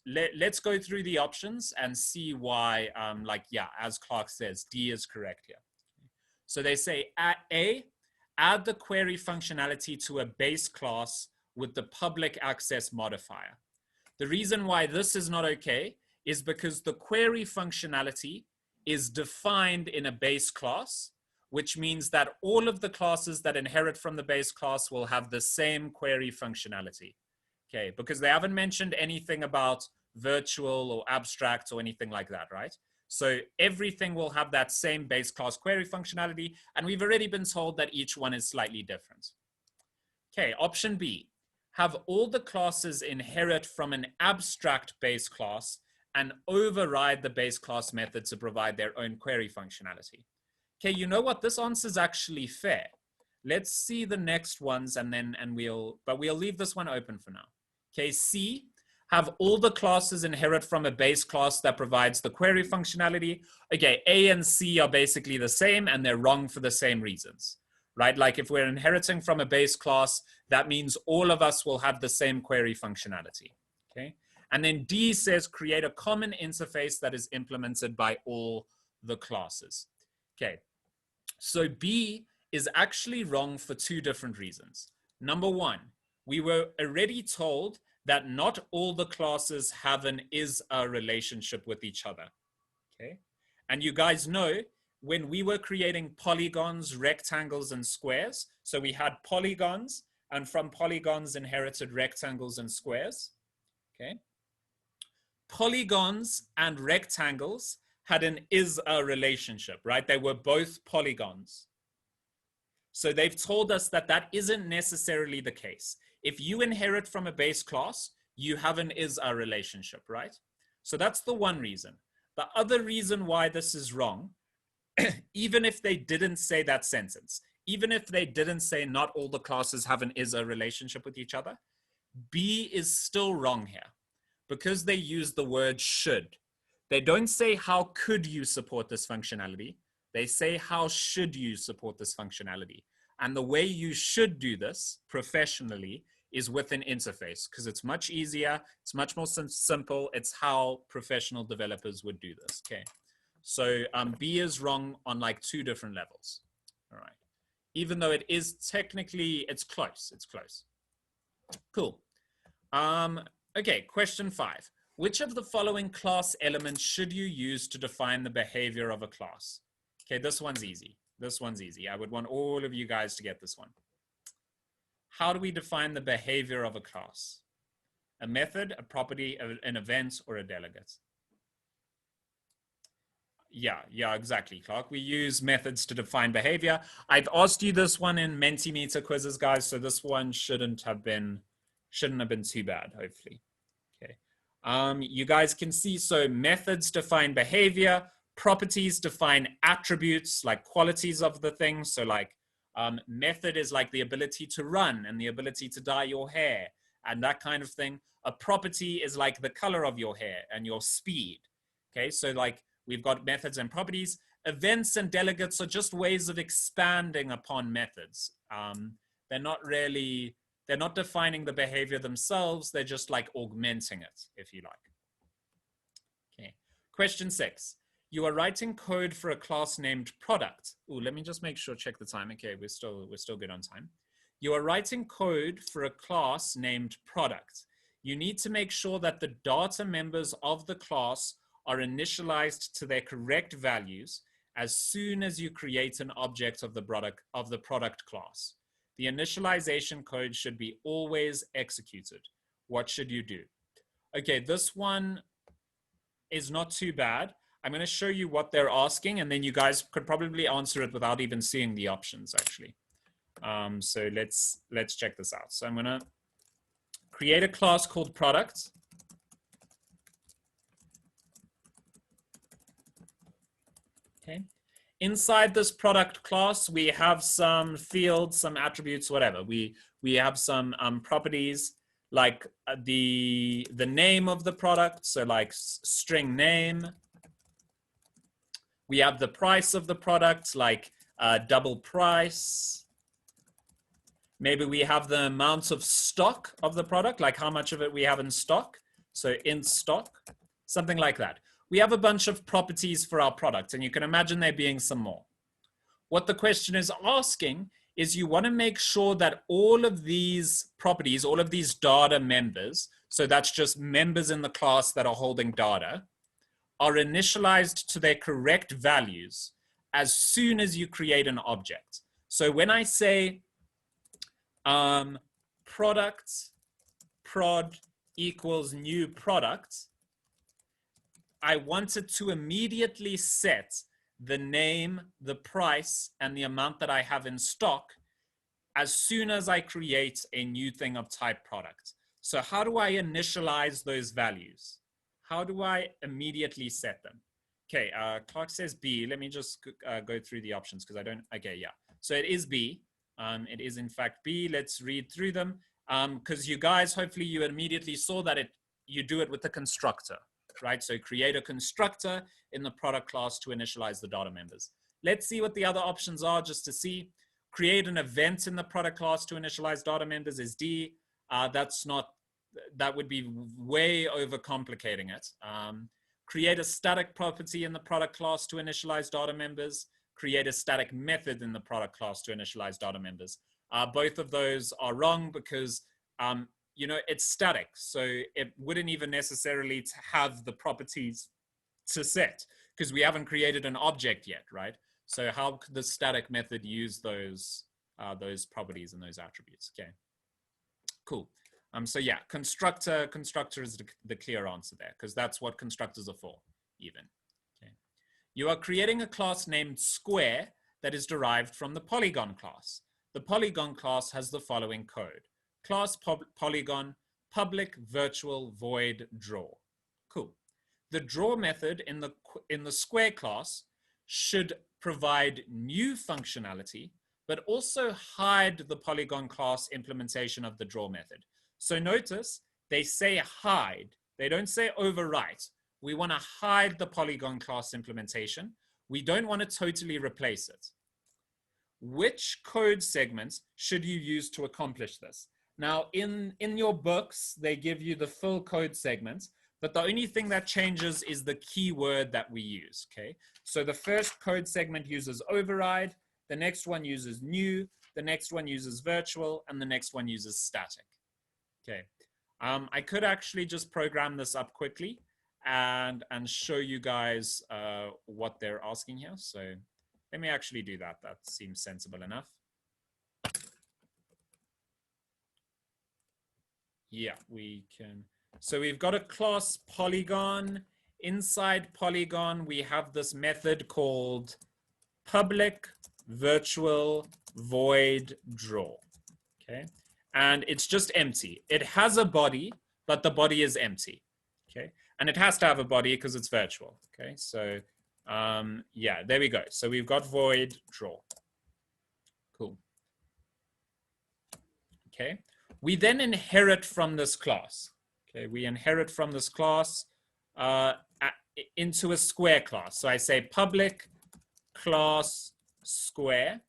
let's go through the options and see why, like, yeah, as Clark says, D is correct here. So they say A, add the query functionality to a base class with the public access modifier. The reason why this is not okay is because the query functionality is defined in a base class, which means that all of the classes that inherit from the base class will have the same query functionality. Okay, because they haven't mentioned anything about virtual or abstract or anything like that, right? So everything will have that same base class query functionality, and we've already been told that each one is slightly different. Okay, option B, have all the classes inherit from an abstract base class and override the base class method to provide their own query functionality. Okay, you know what? This answer is actually fair. Let's see the next ones we'll leave this one open for now. Okay, C, have all the classes inherit from a base class that provides the query functionality. Okay, A and C are basically the same and they're wrong for the same reasons, right? Like if we're inheriting from a base class, that means all of us will have the same query functionality, okay? And then D says create a common interface that is implemented by all the classes. Okay, so B is actually wrong for two different reasons. Number one, we were already told that not all the classes have an is-a relationship with each other, okay? And you guys know when we were creating polygons, rectangles, and squares, so we had polygons, and from polygons inherited rectangles and squares, okay? Polygons and rectangles had an is-a relationship, right? They were both polygons. So they've told us that that isn't necessarily the case. If you inherit from a base class, you have an is-a relationship, right? So that's the one reason. The other reason why this is wrong, even if they didn't say that sentence, even if they didn't say not all the classes have an is a relationship with each other, B is still wrong here because they use the word should. They don't say how could you support this functionality. They say how should you support this functionality. And the way you should do this professionally is with an interface because it's much easier. It's much more simple. It's how professional developers would do this. Okay. So B is wrong on like 2 different levels. All right. Even though it is technically, it's close. It's close. Cool. Okay, question 5. Which of the following class elements should you use to define the behavior of a class? Okay, this one's easy. This one's easy. I would want all of you guys to get this one. How do we define the behavior of a class? A method, a property, an event, or a delegate? Yeah, exactly, Clark. We use methods to define behavior. I've asked you this one in Mentimeter quizzes, guys, so this one shouldn't have been too bad, hopefully. Okay. You guys can see, so methods define behavior, properties define attributes, like qualities of the thing. So like method is like the ability to run and the ability to dye your hair and that kind of thing. A property is like the color of your hair and your speed. Okay, so like we've got methods and properties. Events and delegates are just ways of expanding upon methods. They're not defining the behavior themselves. They're just like augmenting it, if you like. Okay. Question 6. You are writing code for a class named product. Oh, let me just make sure, check the time. Okay, we're still good on time. You are writing code for a class named product. You need to make sure that the data members of the class are initialized to their correct values as soon as you create an object of the product class. The initialization code should be always executed. What should you do? Okay, this one is not too bad. I'm going to show you what they're asking, and then you guys could probably answer it without even seeing the options, actually. So let's check this out. So I'm going to create a class called product. Okay. Inside this product class, we have some fields, some attributes, whatever. We have some properties like the name of the product, so like string name. We have the price of the product, like double price. Maybe we have the amount of stock of the product, like how much of it we have in stock. So in stock, something like that. We have a bunch of properties for our product, and you can imagine there being some more. What the question is asking is you want to make sure that all of these properties, all of these data members, so that's just members in the class that are holding data, are initialized to their correct values as soon as you create an object. So when I say product prod equals new product, I wanted to immediately set the name, the price, and the amount that I have in stock as soon as I create a new thing of type product. So how do I initialize those values? How do I immediately set them? Okay, Clark says B. Let me just go through the options because I don't, okay, yeah. So it is B. It is in fact B. Let's read through them because you guys, hopefully you immediately saw that you do it with the constructor. Right, so create a constructor in the product class to initialize the data members. Let's see what the other options are just to see. Create an event in the product class to initialize data members is D. That would be way overcomplicating it. Create a static property in the product class to initialize data members. Create a static method in the product class to initialize data members. Both of those are wrong because you know, it's static, so it wouldn't even necessarily have the properties to set because we haven't created an object yet, right? So how could the static method use those properties and those attributes? Okay, cool. So yeah, constructor is the clear answer there because that's what constructors are for, even. Okay, you are creating a class named square that is derived from the polygon class. The polygon class has the following code. Class polygon, public, virtual, void, draw. Cool. the draw method in the square class should provide new functionality, but also hide the polygon class implementation of the draw method. So notice they say hide. They don't say overwrite. We want to hide the polygon class implementation. We don't want to totally replace it. Which code segments should you use to accomplish this? Now, in your books, they give you the full code segments, but the only thing that changes is the keyword that we use, okay? So the first code segment uses override, the next one uses new, the next one uses virtual, and the next one uses static, okay? I could actually just program this up quickly and show you guys what they're asking here. So let me actually do that. That seems sensible enough. Yeah, we can. So we've got a class polygon. Inside polygon, we have this method called public virtual void draw. Okay. And it's just empty. It has a body, but the body is empty. Okay. And it has to have a body because it's virtual. Okay. So yeah, there we go. So we've got void draw. Cool. Okay. We then inherit from this class. Okay, we inherit from this class into a square class. So I say public class square,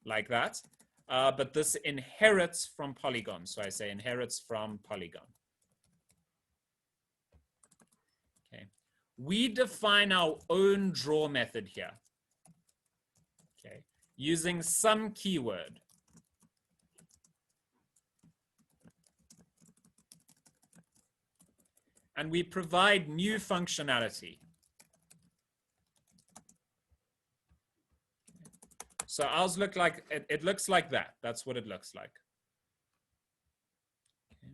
like that. But this inherits from polygon. So I say inherits from polygon. Okay. We define our own draw method here. Okay, using some keyword. And we provide new functionality. So ours look like, it looks like that. That's what it looks like. Okay.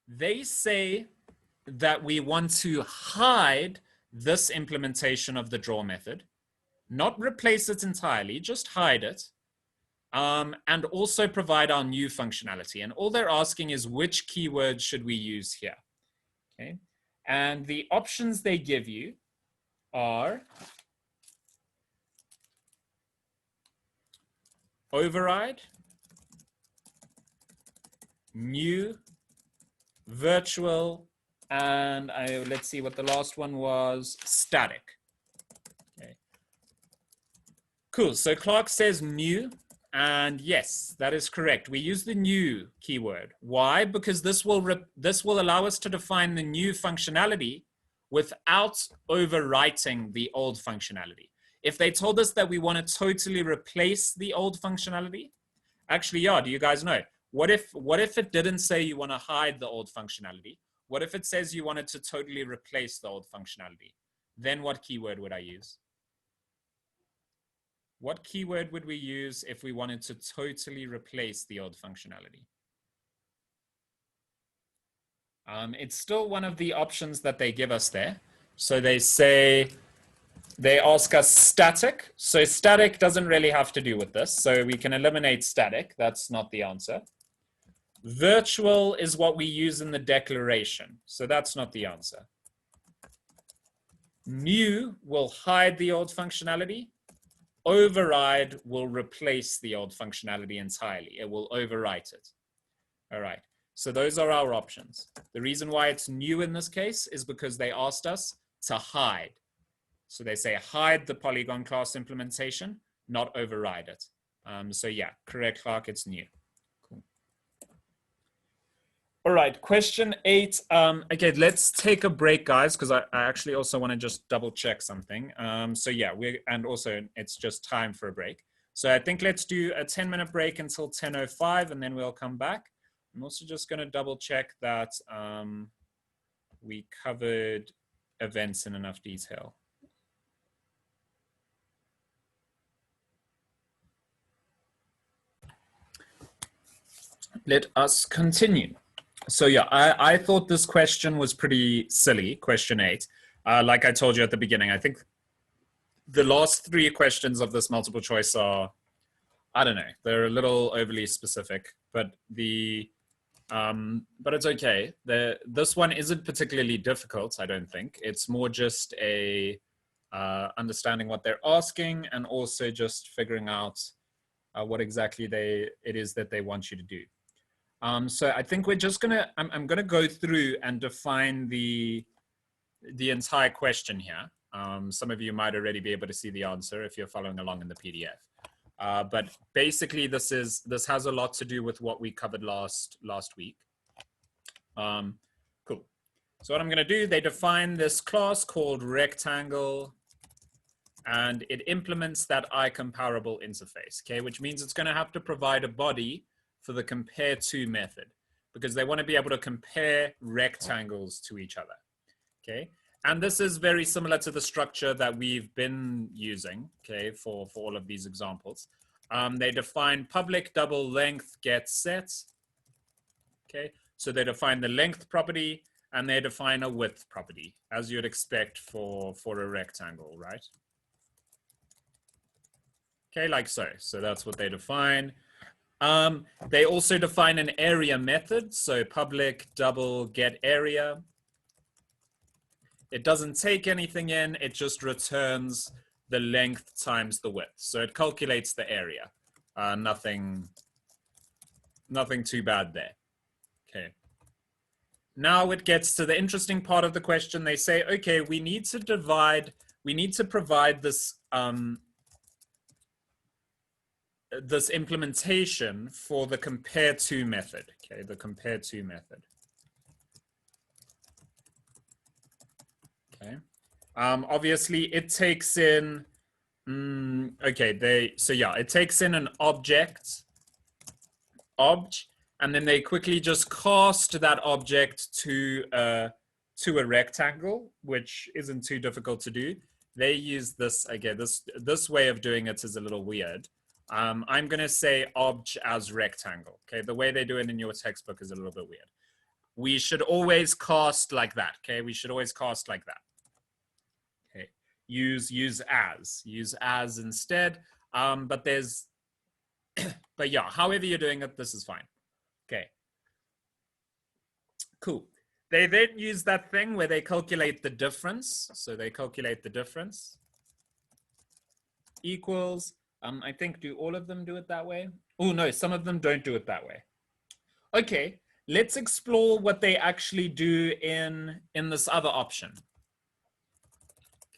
They say that we want to hide this implementation of the draw method, not replace it entirely, just hide it, and also provide our new functionality. And all they're asking is which keyword should we use here? Okay. And the options they give you are override, new, virtual, and let's see what the last one was, static. Okay. Cool. So Clark says new. And yes, that is correct. We use the new keyword. Why? Because this will allow us to define the new functionality without overwriting the old functionality. If they told us that we want to totally replace the old functionality, actually, yeah, do you guys know? What if it didn't say you want to hide the old functionality? What if it says you wanted to totally replace the old functionality? Then what keyword would I use? What keyword would we use if we wanted to totally replace the old functionality? It's still one of the options that they give us there. So they ask us static. So static doesn't really have to do with this. So we can eliminate static. That's not the answer. Virtual is what we use in the declaration. So that's not the answer. New will hide the old functionality. Override will replace the old functionality entirely. It will overwrite it. All right. So those are our options. The reason why it's new in this case is because they asked us to hide. So they say hide the polygon class implementation, not override it. So yeah, correct, Clark, it's new. Cool. All right, question 8. Okay, let's take a break, guys, because I actually also want to just double check something. So yeah, and also it's just time for a break. So I think let's do a 10-minute break until 10:05, and then we'll come back. I'm also just going to double check that we covered events in enough detail. Let us continue. So yeah, I thought this question was pretty silly, question 8. Like I told you at the beginning, I think the last 3 questions of this multiple choice are, I don't know, they're a little overly specific, but the But it's okay. This one isn't particularly difficult, I don't think. It's more just a understanding what they're asking and also just figuring out what exactly it is that they want you to do. So I think we're just I'm gonna go through and define the entire question here. Some of you might already be able to see the answer if you're following along in the PDF. But basically, this has a lot to do with what we covered last week. Cool. So what I'm going to do, they define this class called rectangle, and it implements that eye-comparable interface, okay, which means it's going to have to provide a body for the compare to method, because they want to be able to compare rectangles to each other, okay? And this is very similar to the structure that we've been using, okay, for all of these examples. They define public double length get set, okay? So they define the length property and they define a width property, as you'd expect for a rectangle, right? Okay, like so. So that's what they define. They also define an area method. So public double get area. It doesn't take anything in, it just returns the length times the width. So it calculates the area. Nothing too bad there. Okay. Now it gets to the interesting part of the question. They say, okay, we need to provide this this implementation for the compare to method. Okay, the compare to method. Okay. Obviously, it takes in, it takes in an object, and then they quickly just cast that object to a rectangle, which isn't too difficult to do. They use this, again, this way of doing it is a little weird. I'm going to say obj as rectangle. Okay, the way they do it in your textbook is a little bit weird. We should always cast like that. Okay, we should always cast like that. Okay, use as instead. But there's, but yeah, however you're doing it, this is fine. Okay, cool. They then use that thing where they calculate the difference. So they calculate the difference equals, I think, do all of them do it that way? Oh, no, some of them don't do it that way. Okay, let's explore what they actually do in this other option.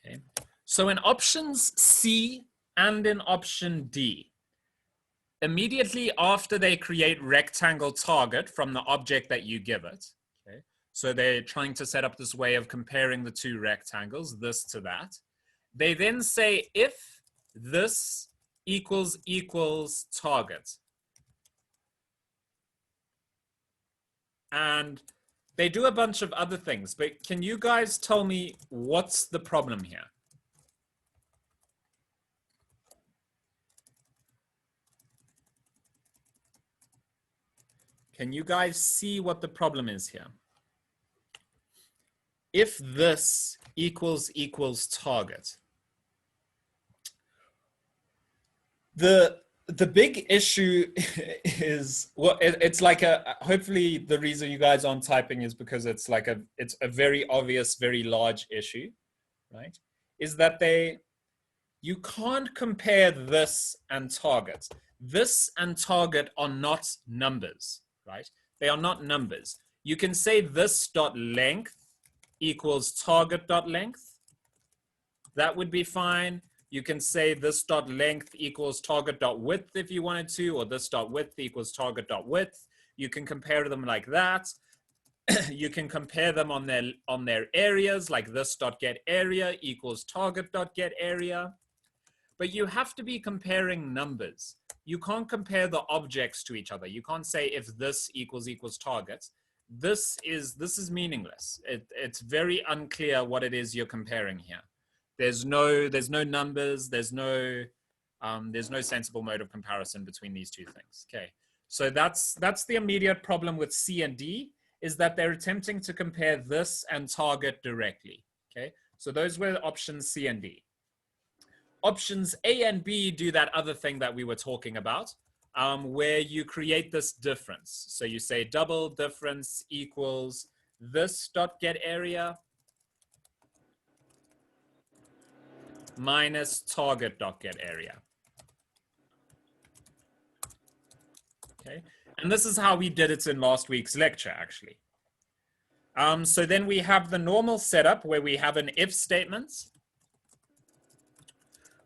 Okay, so in options C and in option D, immediately after they create rectangle target from the object that you give it, okay, so they're trying to set up this way of comparing the two rectangles, this to that, they then say if this equals target. And they do a bunch of other things, but can you guys tell me what's the problem here? Can you guys see what the problem is here? If this equals target, the big issue is, well, it's like hopefully the reason you guys aren't typing is because it's a very obvious, very large issue, right? Is that you can't compare this and target. This and target are not numbers, right? They are not numbers. You can say this dot length equals target dot length. That would be fine. You can say this dot length equals target dot width if you wanted to, or this dot width equals target dot width. You can compare them like that. You can compare them on their areas, like this dot get area equals target dot get area. But you have to be comparing numbers. You can't compare the objects to each other. You can't say if this equals target. This is meaningless. It's very unclear what it is you're comparing here. There's no numbers. There's no sensible mode of comparison between these two things. Okay, so that's the immediate problem with C and D, is that they're attempting to compare this and target directly. Okay, so those were options C and D. Options A and B do that other thing that we were talking about. where you create this difference. So you say double difference equals this dot get area minus target dot get area. Okay, and this is how we did it in last week's lecture, actually. So then we have the normal setup where we have an if statement,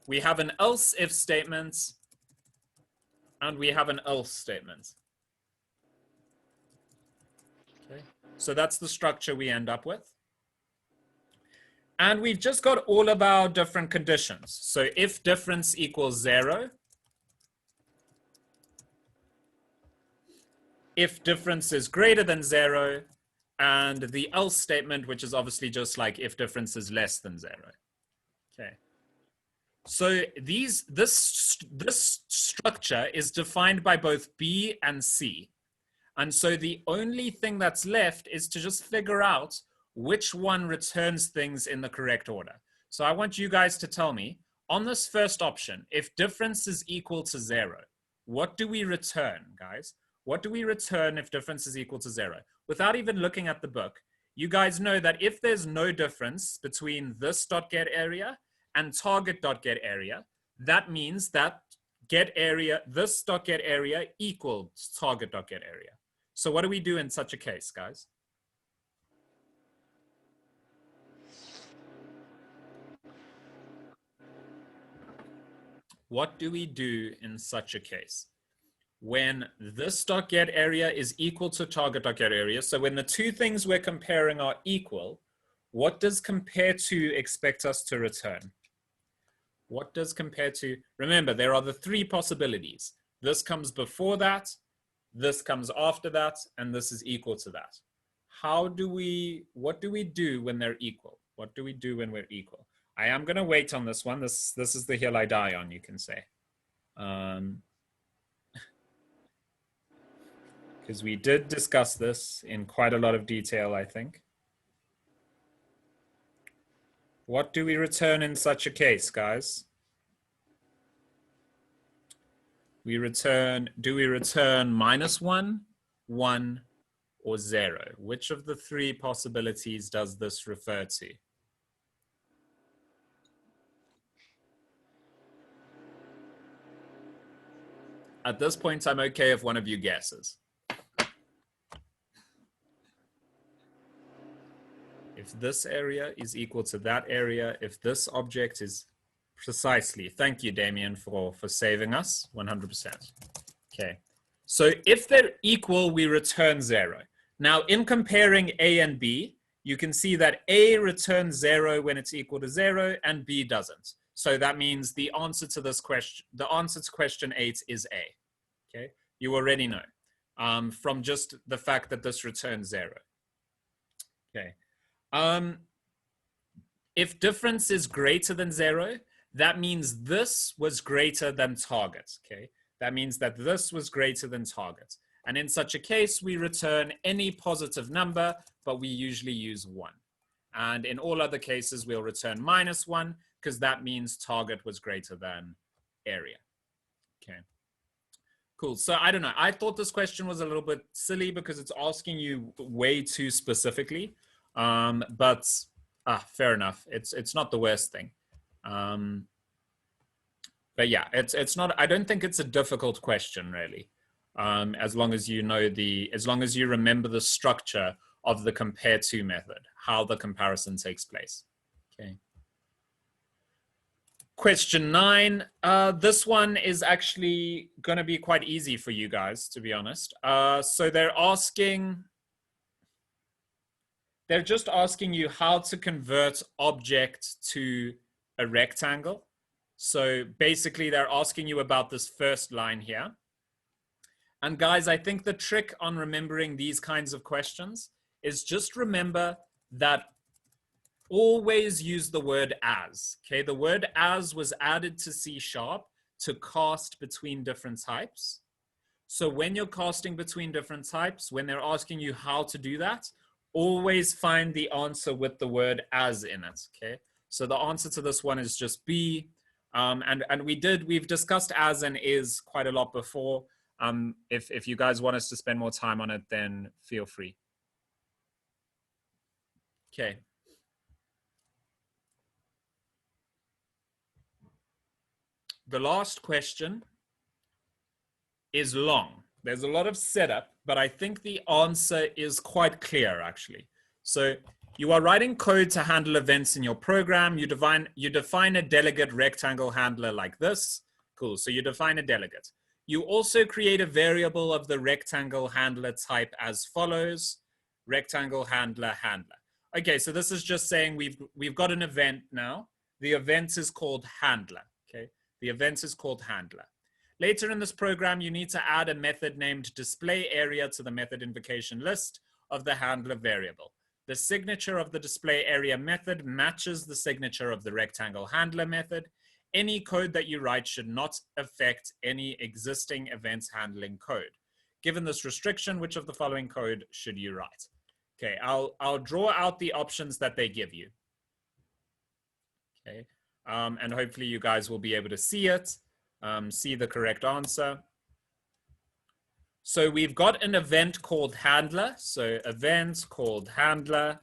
we have an else if statement, and we have an else statement. Okay, so that's the structure we end up with. And we've just got all of our different conditions. So if difference equals 0, if difference is greater than 0, and the else statement, which is obviously just like if difference is less than 0. Okay. So this structure is defined by both B and C. And so the only thing that's left is to just figure out which one returns things in the correct order. So I want you guys to tell me, on this first option, if difference is equal to 0, what do we return, guys? What do we return if difference is equal to 0? Without even looking at the book, you guys know that if there's no difference between this dot get area and target dot get area, that means that get area, this dot get area equals target dot get area. So what do we do in such a case, guys? What do we do in such a case? When this dot get area is equal to target dot get area, so when the two things we're comparing are equal, what does compare to expect us to return? What does compare to? Remember, there are the three possibilities. This comes before that, this comes after that, and this is equal to that. What do we do when they're equal? What do we do when we're equal? I am going to wait on this one. This is the hill I die on, you can say. Because we did discuss this in quite a lot of detail, I think. What do we return in such a case, guys? Do we return -1, 1, or 0? Which of the three possibilities does this refer to? At this point, I'm okay if one of you guesses. If this area is equal to that area, if this object is precisely, thank you, Damien, for saving us, 100%. Okay, so if they're equal, we return 0. Now, in comparing A and B, you can see that A returns 0 when it's equal to 0, and B doesn't. So that means the answer to this question, the answer to question 8 is A. Okay, you already know from just the fact that this returns 0. Okay. If difference is greater than 0, that means this was greater than target. Okay, that means that this was greater than target. And in such a case, we return any positive number, but we usually use 1. And in all other cases, we'll return -1 because that means target was greater than area. Okay. Cool. So I don't know. I thought this question was a little bit silly because it's asking you way too specifically. But fair enough. It's not the worst thing. But yeah, it's not. I don't think it's a difficult question really. As long as you know as long as you remember the structure of the compare to method, how the comparison takes place. Okay. Question 9. This one is actually going to be quite easy for you guys, to be honest. So they're just asking you how to convert object to a rectangle. So basically, they're asking you about this first line here. And guys, I think the trick on remembering these kinds of questions is just remember that always use the word as. Okay, the word as was added to C# to cast between different types. So when you're casting between different types, when they're asking you how to do that, always find the answer with the word as in it. Okay, so the answer to this one is just B. And we've discussed as and is quite a lot before. If you guys want us to spend more time on it, then feel free. Okay. The last question is long. There's a lot of setup, but I think the answer is quite clear, actually. So you are writing code to handle events in your program. You define a delegate rectangle handler like this. Cool. So you define a delegate. You also create a variable of the rectangle handler type as follows: rectangle handler handler. Okay, so this is just saying we've got an event now. The event is called handler. Okay, the event is called handler. Later in this program, you need to add a method named display area to the method invocation list of the handler variable. The signature of the display area method matches the signature of the rectangle handler method. Any code that you write should not affect any existing events handling code. Given this restriction, which of the following code should you write? Okay, I'll draw out the options that they give you. Okay, and hopefully you guys will be able to see it. See the correct answer. So we've got an event called handler. So event called handler.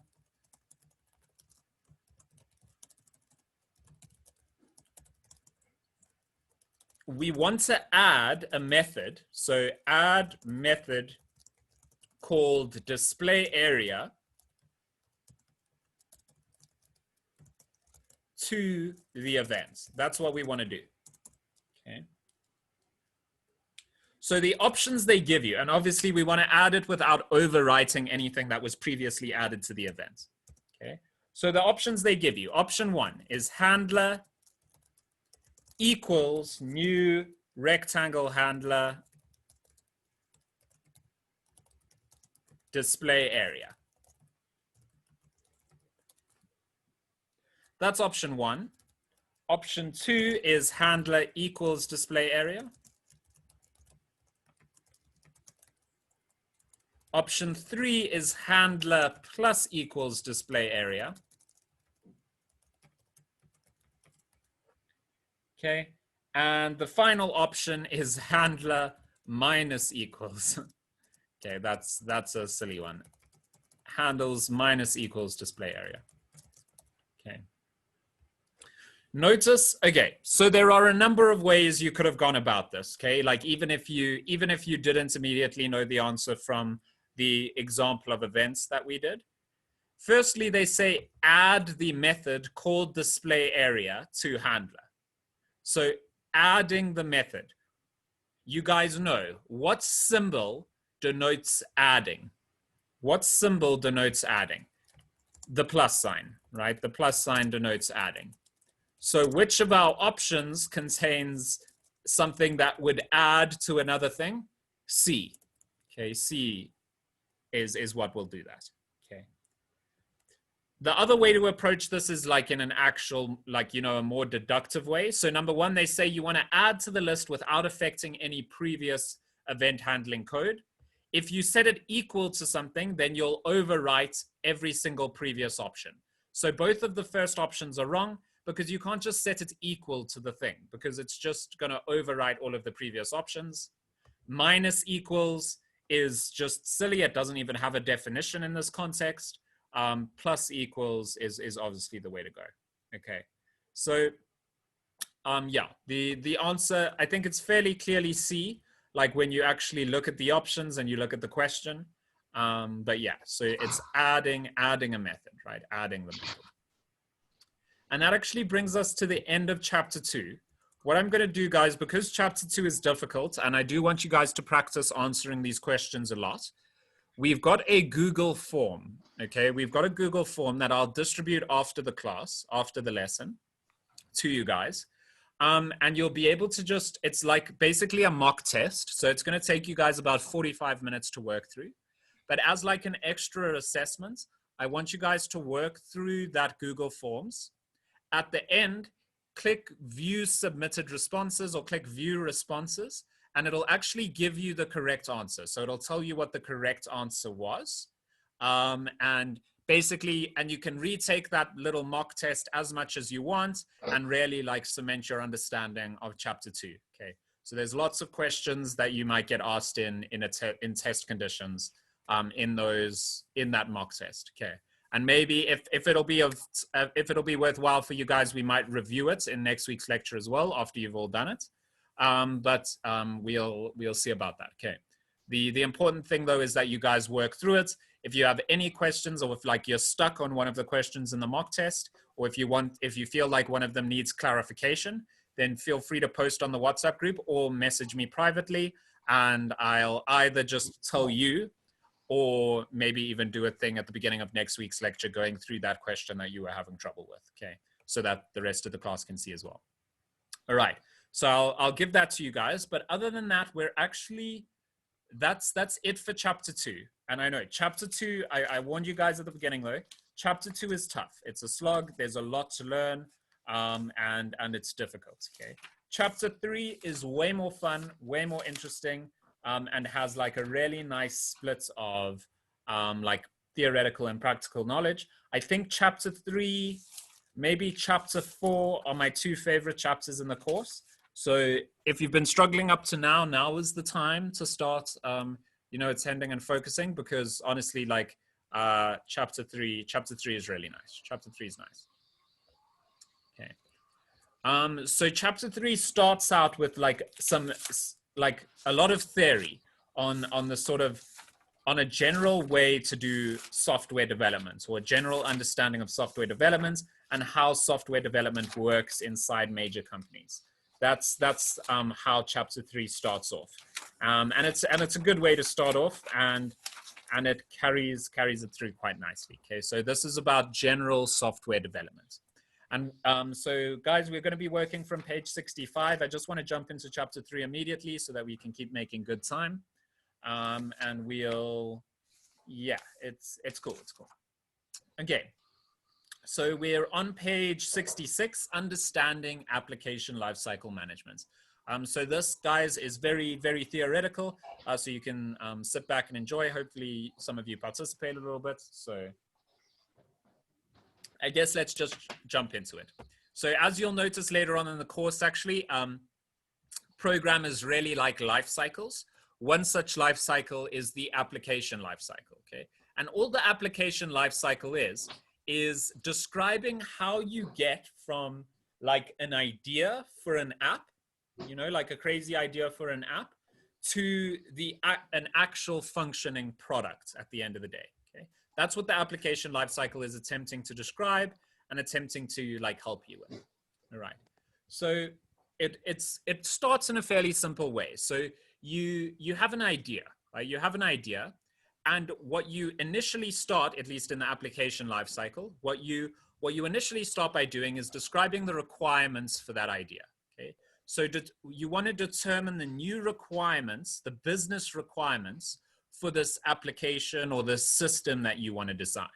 We want to add a method. So add method called display area to the event. That's what we want to do. Okay. So the options they give you, and obviously we want to add it without overwriting anything that was previously added to the event. Okay. So the options they give you, option 1 is handler equals new rectangle handler display area. That's option 1. Option 2 is handler equals display area. Option 3 is handler plus equals display area. Okay, and the final option is handler minus equals. Okay, that's a silly one. Handles minus equals display area. Okay. Notice, okay, so there are a number of ways you could have gone about this. Okay, like even if you didn't immediately know the answer from the example of events that we did. Firstly, they say add the method called display area to handler. So adding the method, you guys know what symbol denotes adding. What symbol denotes adding? The plus sign, right? The plus sign denotes adding. So which of our options contains something that would add to another thing? C. Okay, C is what will do that. Okay. The other way to approach this is like in an actual, like, you know, a more deductive way. So number 1, they say you want to add to the list without affecting any previous event handling code. If you set it equal to something, then you'll overwrite every single previous option. So both of the first options are wrong because you can't just set it equal to the thing because it's just going to overwrite all of the previous options. Minus equals is just silly. It doesn't even have a definition in this context. Plus equals is obviously the way to go. Okay, so yeah, the answer, I think it's fairly clearly C, like when you actually look at the options and you look at the question. But yeah, so it's adding a method, right? Adding the method. And that actually brings us to the end of chapter 2. What I'm going to do, guys, because chapter 2 is difficult, and I do want you guys to practice answering these questions a lot, we've got a Google form, okay? We've got a Google form that I'll distribute after the class, after the lesson, to you guys. And you'll be able to just, it's like basically a mock test. So it's going to take you guys about 45 minutes to work through. But as like an extra assessment, I want you guys to work through that Google Forms. At the end, click View Submitted Responses or click View Responses, and it'll actually give you the correct answer. So it'll tell you what the correct answer was. And basically, and you can retake that little mock test as much as you want and really like cement your understanding of chapter 2. Okay. So there's lots of questions that you might get asked in test conditions in that mock test. Okay. And maybe if it'll be worthwhile for you guys, we might review it in next week's lecture as well after you've all done it. But we'll see about that. Okay. The important thing though is that you guys work through it. If you have any questions, or if like you're stuck on one of the questions in the mock test, or if you feel like one of them needs clarification, then feel free to post on the WhatsApp group or message me privately, and I'll either just tell you or maybe even do a thing at the beginning of next week's lecture going through that question that you were having trouble with, okay? So that the rest of the class can see as well. All right, so I'll give that to you guys, but other than that, we're actually, that's it for chapter 2. And I know chapter 2, I warned you guys at the beginning though, chapter 2 is tough. It's a slog, there's a lot to learn, and it's difficult, okay? Chapter 3 is way more fun, way more interesting, and has like a really nice split of like theoretical and practical knowledge. I think chapter 3, maybe chapter 4 are my 2 favorite chapters in the course. So if you've been struggling up to now is the time to start, attending and focusing, because honestly, like chapter 3 is really nice. Chapter 3 is nice. Okay. So chapter 3 starts out with like a lot of theory on a general way to do software development, or a general understanding of software development and how software development works inside major companies. That's how chapter 3 starts off, and it's a good way to start off, and it carries it through quite nicely. Okay, so this is about general software development. And so guys, we're going to be working from page 65. I just want to jump into chapter 3 immediately so that we can keep making good time. And it's cool. Okay. So we're on page 66, understanding application lifecycle management. So this, guys, is very, very theoretical. So you can sit back and enjoy. Hopefully some of you participate a little bit. So I guess let's just jump into it. So as you'll notice later on in the course, actually, programmers really like life cycles. One such life cycle is the application life cycle, okay? And all the application life cycle is describing how you get from like an idea for an app, like a crazy idea for an app, to an actual functioning product at the end of the day. That's what the application lifecycle is attempting to describe and attempting to like help you with. All right. So it starts in a fairly simple way. So you have an idea, right? You have an idea, and what you initially start, at least in the application lifecycle, what you initially start by doing is describing the requirements for that idea. Okay. So you want to determine the new requirements, the business requirements for this application or this system that you want to design,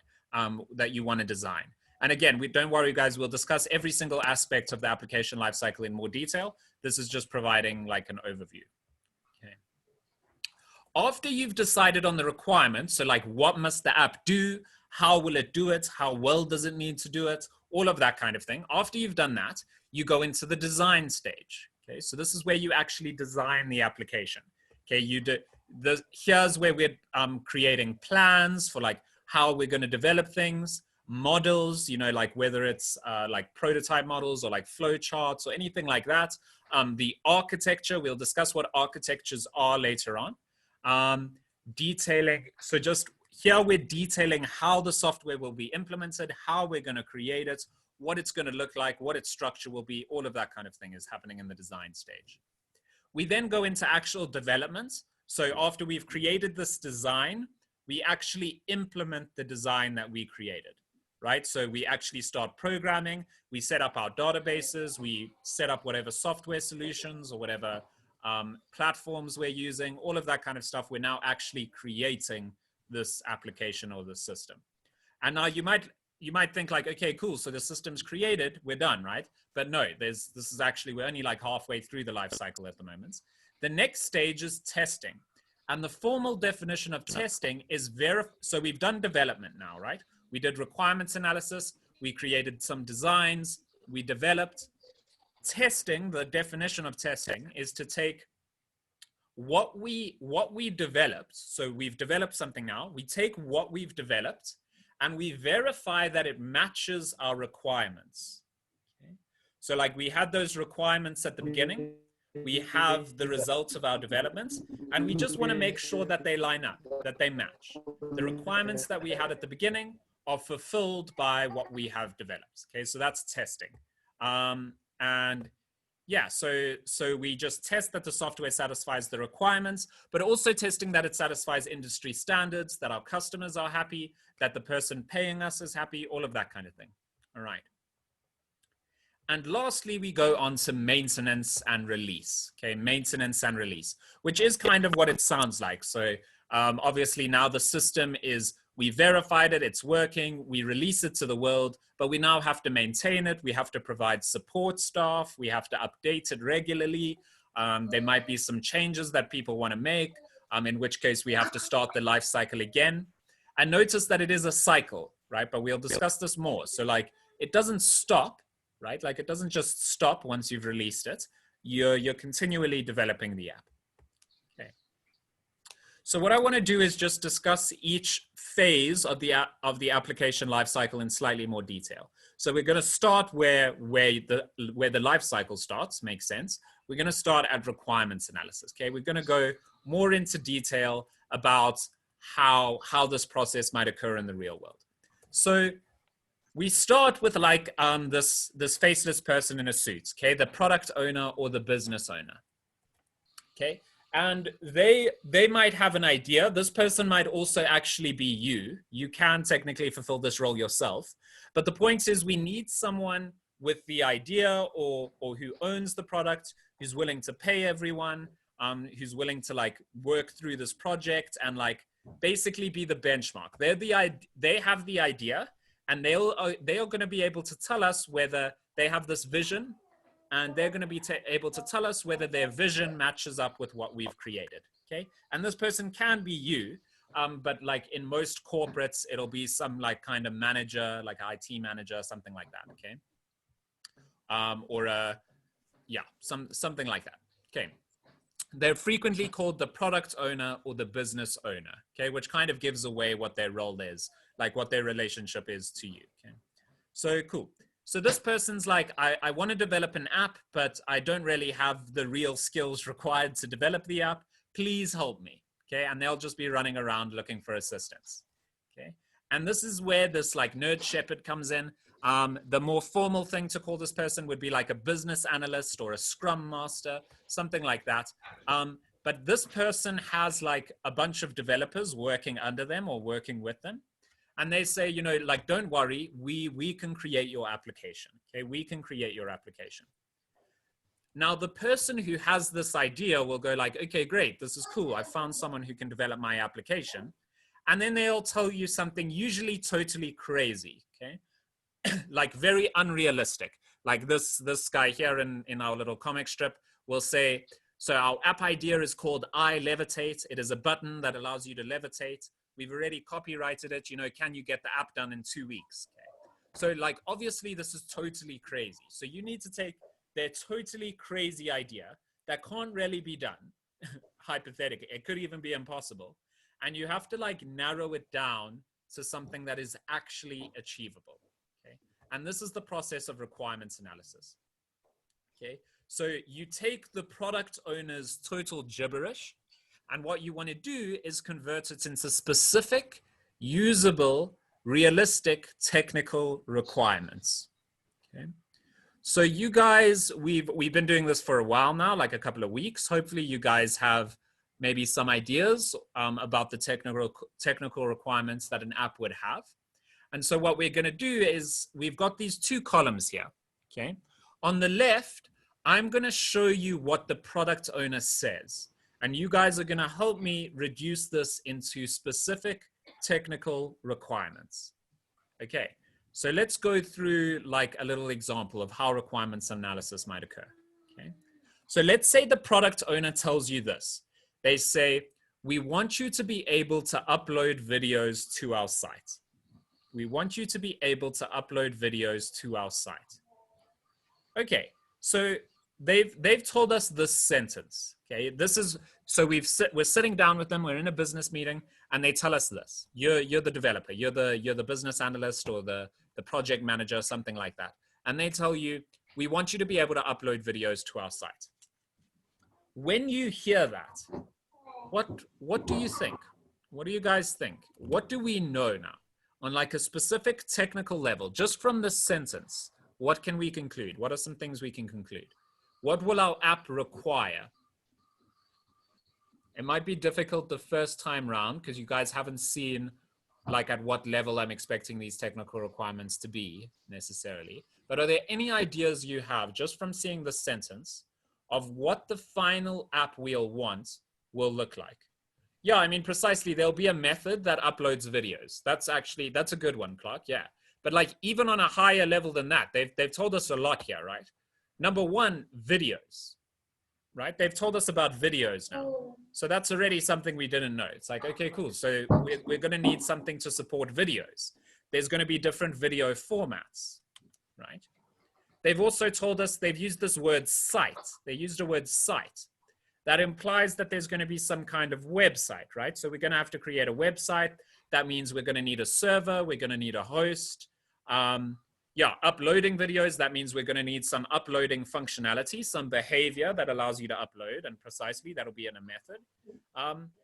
And again, don't worry, guys, we'll discuss every single aspect of the application lifecycle in more detail. This is just providing like an overview. Okay. After you've decided on the requirements, so like what must the app do? How will it do it? How well does it need to do it? All of that kind of thing. After you've done that, you go into the design stage. Okay, so this is where you actually design the application. Okay, here's where we're creating plans for like how we're going to develop things, models, like whether it's like prototype models or like flow charts or anything like that. The architecture, we'll discuss what architectures are later on. Detailing, so just here we're detailing how the software will be implemented, how we're going to create it, what it's going to look like, what its structure will be, all of that kind of thing is happening in the design stage. We then go into actual development. So after we've created this design, we actually implement the design that we created, right? So we actually start programming, we set up our databases, we set up whatever software solutions or whatever platforms we're using, all of that kind of stuff. We're now actually creating this application or the system. And now you might think like, okay, cool. So the system's created, we're done, right? But no, we're only like halfway through the life cycle at the moment. The next stage is testing. And the formal definition of testing is so we've done development now, right? We did requirements analysis. We created some designs. We developed. testing, the definition of testing is to take what we developed. So we've developed something now. We take what we've developed and we verify that it matches our requirements. Okay? So like we had those requirements at the beginning, we have the results of our development, and we just want to make sure that they line up, that they match. The requirements that we had at the beginning are fulfilled by what we have developed. Okay, so that's testing. And yeah, so we just test that the software satisfies the requirements, but also testing that it satisfies industry standards, that our customers are happy, that the person paying us is happy, all of that kind of thing. All right. And lastly, we go on to maintenance and release. Okay, maintenance and release, which is kind of what it sounds like. So obviously now the system is, we verified it, it's working, we release it to the world, but we now have to maintain it. We have to provide support staff. We have to update it regularly. There might be some changes that people want to make, in which case we have to start the life cycle again. And notice that it is a cycle, right? But we'll discuss this more. So like, it doesn't stop, right? Like it doesn't just stop once you've released it. You're continually developing the app. Okay. So what I want to do is just discuss each phase of the application lifecycle in slightly more detail. So we're going to start where the lifecycle starts, makes sense. We're going to start at requirements analysis. Okay, we're going to go more into detail about how this process might occur in the real world. So we start with like this faceless person in a suit. Okay, the product owner or the business owner. Okay. And they might have an idea. This person might also actually be you. You can technically fulfill this role yourself. But the point is we need someone with the idea or who owns the product, who's willing to pay everyone, who's willing to like work through this project and like basically be the benchmark. They have the idea and they are going to be able to tell us whether they have this vision, and they're going to be able to tell us whether their vision matches up with what we've created, okay? And this person can be you, but like in most corporates, it'll be some like kind of manager, like IT manager, something like that, okay? Something like that, okay? They're frequently called the product owner or the business owner, okay? Which kind of gives away what their role is, like what their relationship is to you, okay? So cool. So this person's like, I want to develop an app, but I don't really have the real skills required to develop the app. Please help me, okay? And they'll just be running around looking for assistance, okay? And this is where this like nerd shepherd comes in. The more formal thing to call this person would be like a business analyst or a scrum master, something like that. But this person has like a bunch of developers working under them or working with them. And they say, you know, like, don't worry, we can create your application, okay? We can create your application. Now, the person who has this idea will go like, okay, great, this is cool. I found someone who can develop my application. And then they'll tell you something usually totally crazy, okay? Like very unrealistic. Like this guy here in our little comic strip will say, so our app idea is called I Levitate. It is a button that allows you to levitate. We've already copyrighted it. You know, can you get the app done in 2 weeks? Okay. So like, obviously this is totally crazy. So you need to take their totally crazy idea that can't really be done, hypothetically. It could even be impossible. And you have to like narrow it down to something that is actually achievable. Okay. And this is the process of requirements analysis. Okay. So you take the product owner's total gibberish, and what you want to do is convert it into specific, usable, realistic technical requirements. Okay. So you guys, we've been doing this for a while now, like a couple of weeks. Hopefully you guys have maybe some ideas about the technical requirements that an app would have. And so what we're going to do is we've got these two columns here. Okay. On the left, I'm going to show you what the product owner says. And you guys are going to help me reduce this into specific technical requirements. Okay, so let's go through like a little example of how requirements analysis might occur. Okay, so let's say the product owner tells you this. They say, we want you to be able to upload videos to our site. We want you to be able to upload videos to our site. Okay, So they've told us this sentence. Okay, this is so we're sitting down with them. We're in a business meeting, and they tell us this. You're the developer. You're the business analyst or the project manager, something like that. And they tell you, we want you to be able to upload videos to our site. When you hear that, what do you think? What do you guys think? What do we know now on like a specific technical level, just from this sentence? What can we conclude? What are some things we can conclude? What will our app require? It might be difficult the first time round because you guys haven't seen like at what level I'm expecting these technical requirements to be necessarily. But are there any ideas you have just from seeing the sentence of what the final app we'll want will look like? Yeah, I mean, precisely, there'll be a method that uploads videos. That's a good one, Clark, yeah. But like even on a higher level than that, they've told us a lot here, right? Number one, videos, right? They've told us about videos now. So that's already something we didn't know. It's like, okay, cool. So we're going to need something to support videos. There's going to be different video formats, right? They've also told us they've used this word site. They used a word site. That implies that there's going to be some kind of website, right? So we're going to have to create a website. That means we're going to need a server. We're going to need a host. Yeah, uploading videos. That means we're going to need some uploading functionality, some behavior that allows you to upload, and precisely that'll be in a method.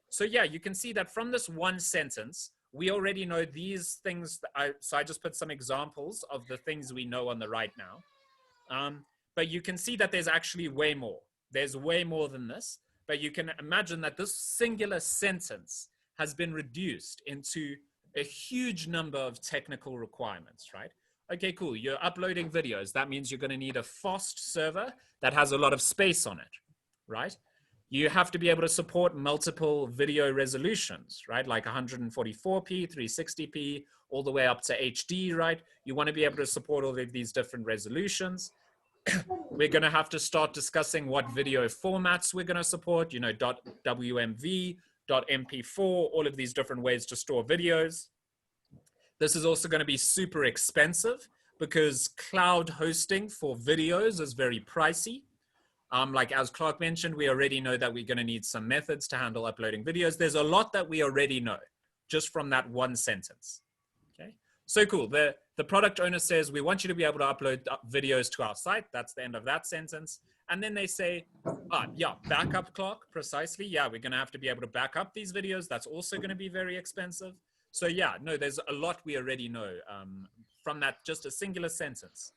So yeah, you can see that from this one sentence, we already know these things. So I just put some examples of the things we know on the right now. But you can see that there's actually way more. There's way more than this, but you can imagine that this singular sentence has been reduced into a huge number of technical requirements, right? Okay, cool. You're uploading videos. That means you're going to need a fast server that has a lot of space on it, right? You have to be able to support multiple video resolutions, right? Like 144p, 360p, all the way up to HD, right? You want to be able to support all of these different resolutions. We're going to have to start discussing what video formats we're going to support, you know, .wmv, .mp4, all of these different ways to store videos. This is also going to be super expensive because cloud hosting for videos is very pricey. Like as Clark mentioned, we already know that we're going to need some methods to handle uploading videos. There's a lot that we already know just from that one sentence. Okay, so cool. The product owner says, we want you to be able to upload videos to our site. That's the end of that sentence. And then they say, yeah, backup, Clark, precisely. Yeah, we're going to have to be able to back up these videos. That's also going to be very expensive. So yeah, no, there's a lot we already know from that just a singular sentence.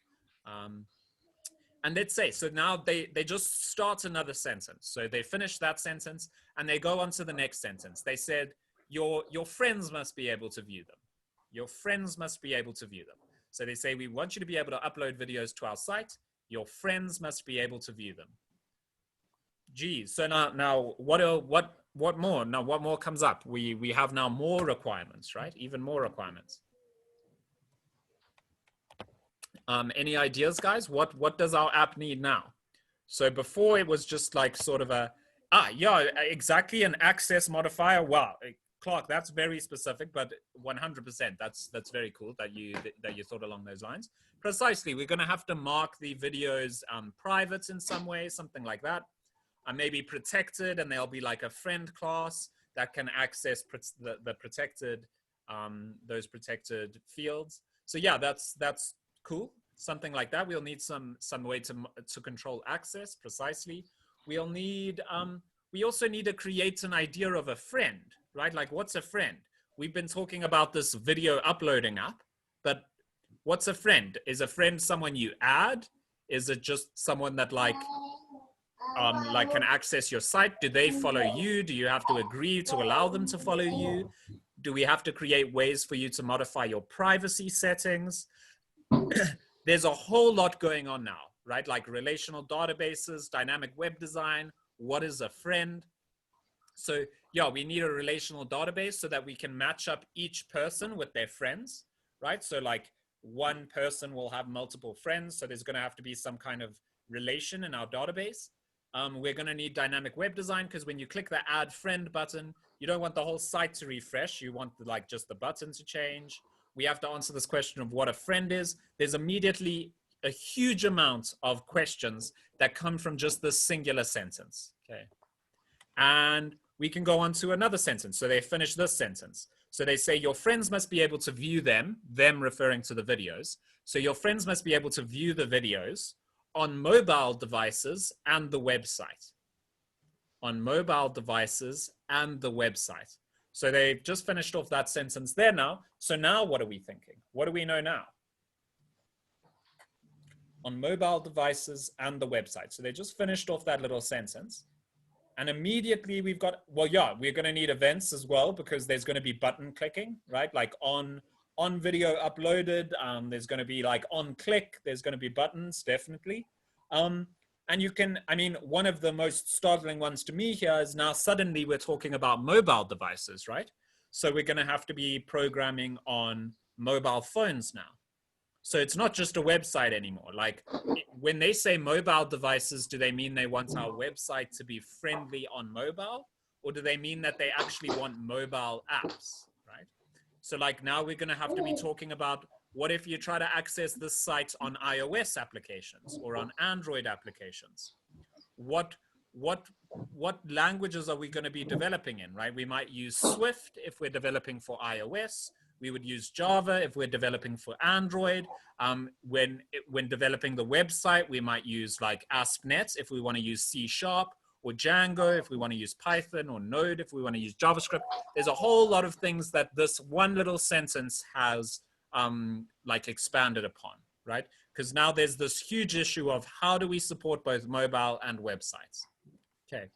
And let's say, so now they just start another sentence. So they finish that sentence and they go on to the next sentence. They said, your friends must be able to view them. Your friends must be able to view them. So they say, we want you to be able to upload videos to our site. Your friends must be able to view them. Geez, so now what more? Now what more comes up? We have now more requirements, right? Even more requirements. Any ideas, guys? What does our app need now? So before it was just like sort of yeah, exactly, an access modifier. Wow, Clark, that's very specific, but 100%. That's very cool that you thought along those lines. Precisely, we're going to have to mark the videos private in some way, something like that. Maybe protected, and there'll be like a friend class that can access the protected those protected fields. So yeah, that's cool. Something like that. We'll need some way to control access, precisely. We'll need we also need to create an idea of a friend, right? Like, what's a friend? We've been talking about this video uploading app, but what's a friend? Is a friend someone you add? Is it just someone that like can access your site? Do they follow you? Do you have to agree to allow them to follow you? Do we have to create ways for you to modify your privacy settings? There's a whole lot going on now, right? Like relational databases, dynamic web design. What is a friend? So yeah, we need a relational database so that we can match up each person with their friends, right? So like one person will have multiple friends. So there's going to have to be some kind of relation in our database. We're going to need dynamic web design because when you click the add friend button, you don't want the whole site to refresh. You want like just the button to change. We have to answer this question of what a friend is. There's immediately a huge amount of questions that come from just this singular sentence, okay? And we can go on to another sentence. So they finish this sentence. So they say your friends must be able to view them referring to the videos. So your friends must be able to view the videos on mobile devices and the website. On mobile devices and the website. So they've just finished off that sentence there now. So now what are we thinking? What do we know now? On mobile devices and the website. So they just finished off that little sentence. And immediately we've got, well, yeah, we're going to need events as well, because there's going to be button clicking, right? Like on video uploaded, there's going to be like on click, there's going to be buttons, definitely. And you can, I mean, one of the most startling ones to me here is now suddenly we're talking about mobile devices, right? So we're going to have to be programming on mobile phones now. So it's not just a website anymore. Like when they say mobile devices, do they mean they want our website to be friendly on mobile? Or do they mean that they actually want mobile apps, right? So like now we're going to have to be talking about, what if you try to access this site on iOS applications or on Android applications? What languages are we going to be developing in, right? We might use Swift if we're developing for iOS. We would use Java if we're developing for Android. When developing the website, we might use like ASP.NET if we want to use C# or Django if we want to use Python, or Node if we want to use JavaScript. There's a whole lot of things that this one little sentence has like expanded upon, right? Because now there's this huge issue of how do we support both mobile and websites? Okay.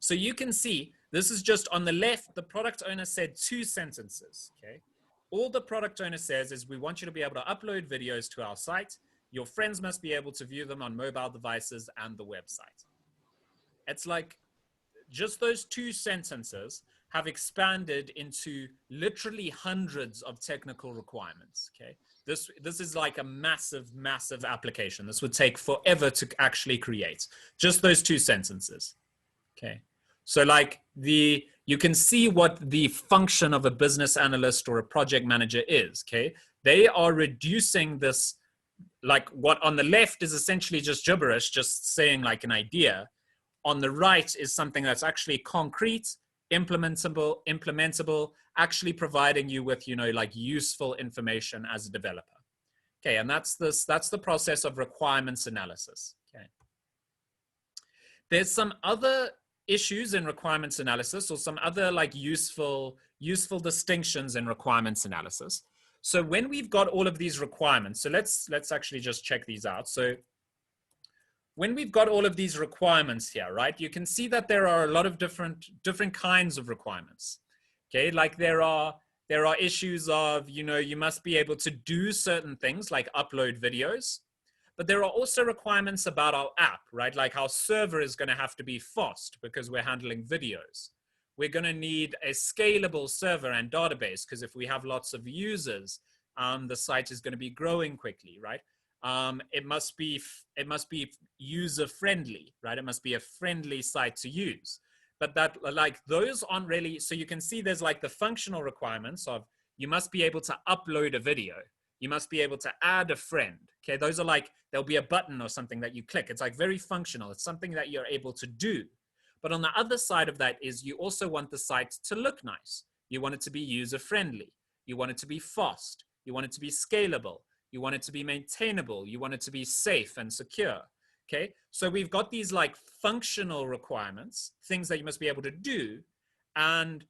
So you can see, this is just on the left, the product owner said 2 sentences, okay? All the product owner says is we want you to be able to upload videos to our site. Your friends must be able to view them on mobile devices and the website. It's like just those 2 sentences have expanded into literally hundreds of technical requirements, okay? This is like a massive, massive application. This would take forever to actually create, just those 2 sentences, okay? So like you can see what the function of a business analyst or a project manager is, okay? They are reducing this, like what on the left is essentially just gibberish, just saying like an idea. On the right is something that's actually concrete, implementable, actually providing you with, you know, like useful information as a developer. Okay, and that's the process of requirements analysis, okay? There's some other issues in requirements analysis, or some other like useful distinctions in requirements analysis. So when we've got all of these requirements, so let's actually just check these out. So when we've got all of these requirements here, right, you can see that there are a lot of different kinds of requirements. Okay, like there are issues of, you know, you must be able to do certain things like upload videos. But there are also requirements about our app, right? Like our server is going to have to be fast because we're handling videos. We're going to need a scalable server and database, because if we have lots of users, the site is going to be growing quickly, right? It must be user friendly, right? It must be a friendly site to use. But that, like, those aren't really, so you can see there's like the functional requirements of you must be able to upload a video. You must be able to add a friend. Okay, those are like, there'll be a button or something that you click. It's like very functional. It's something that you're able to do. But on the other side of that is you also want the site to look nice. You want it to be user friendly. You want it to be fast. You want it to be scalable. You want it to be maintainable. You want it to be safe and secure. Okay, so we've got these like functional requirements, things that you must be able to do, and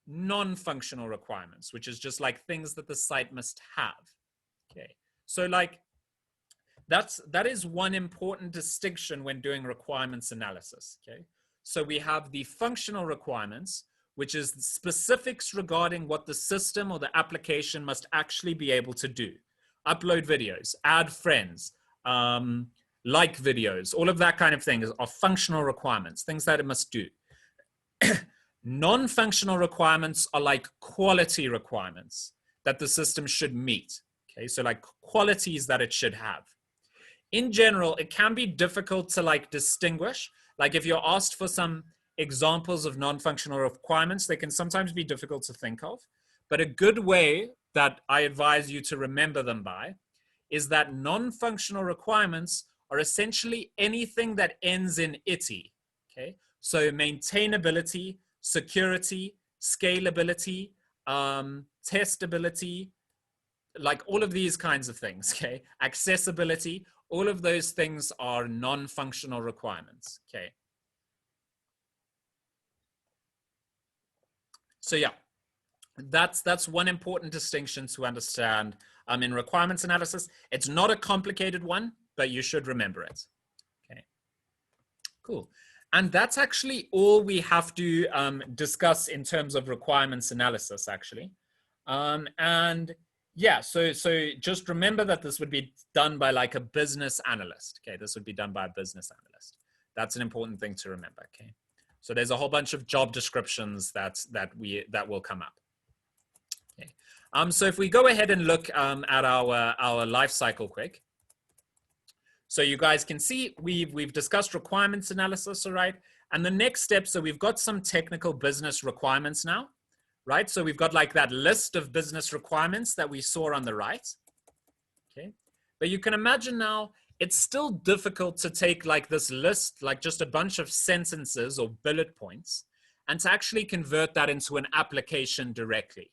non-functional requirements, which is just like things that the site must have. Okay, so like that is one important distinction when doing requirements analysis. Okay, so we have the functional requirements, which is specifics regarding what the system or the application must actually be able to do. Upload videos, add friends, like videos, all of that kind of thing are functional requirements, things that it must do. Non-functional requirements are like quality requirements that the system should meet. Okay, so like qualities that it should have. In general, it can be difficult to like distinguish. Like if you're asked for some examples of non-functional requirements, they can sometimes be difficult to think of. But a good way that I advise you to remember them by is that non-functional requirements are essentially anything that ends in ity, okay? So maintainability, security, scalability, testability, like all of these kinds of things, okay? Accessibility, all of those things are non-functional requirements, okay? So yeah, that's one important distinction to understand in requirements analysis. It's not a complicated one, but you should remember it. Okay, cool. And that's actually all we have to discuss in terms of requirements analysis, actually. And yeah, so just remember that this would be done by like a business analyst. Okay, this would be done by a business analyst. That's an important thing to remember. Okay, so there's a whole bunch of job descriptions that will come up. Okay. So if we go ahead and look at our life cycle quick. So you guys can see we've discussed requirements analysis, all right? And the next step, so we've got some technical business requirements now, right? So we've got like that list of business requirements that we saw on the right, okay? But you can imagine now, it's still difficult to take like this list, like just a bunch of sentences or bullet points, and to actually convert that into an application directly,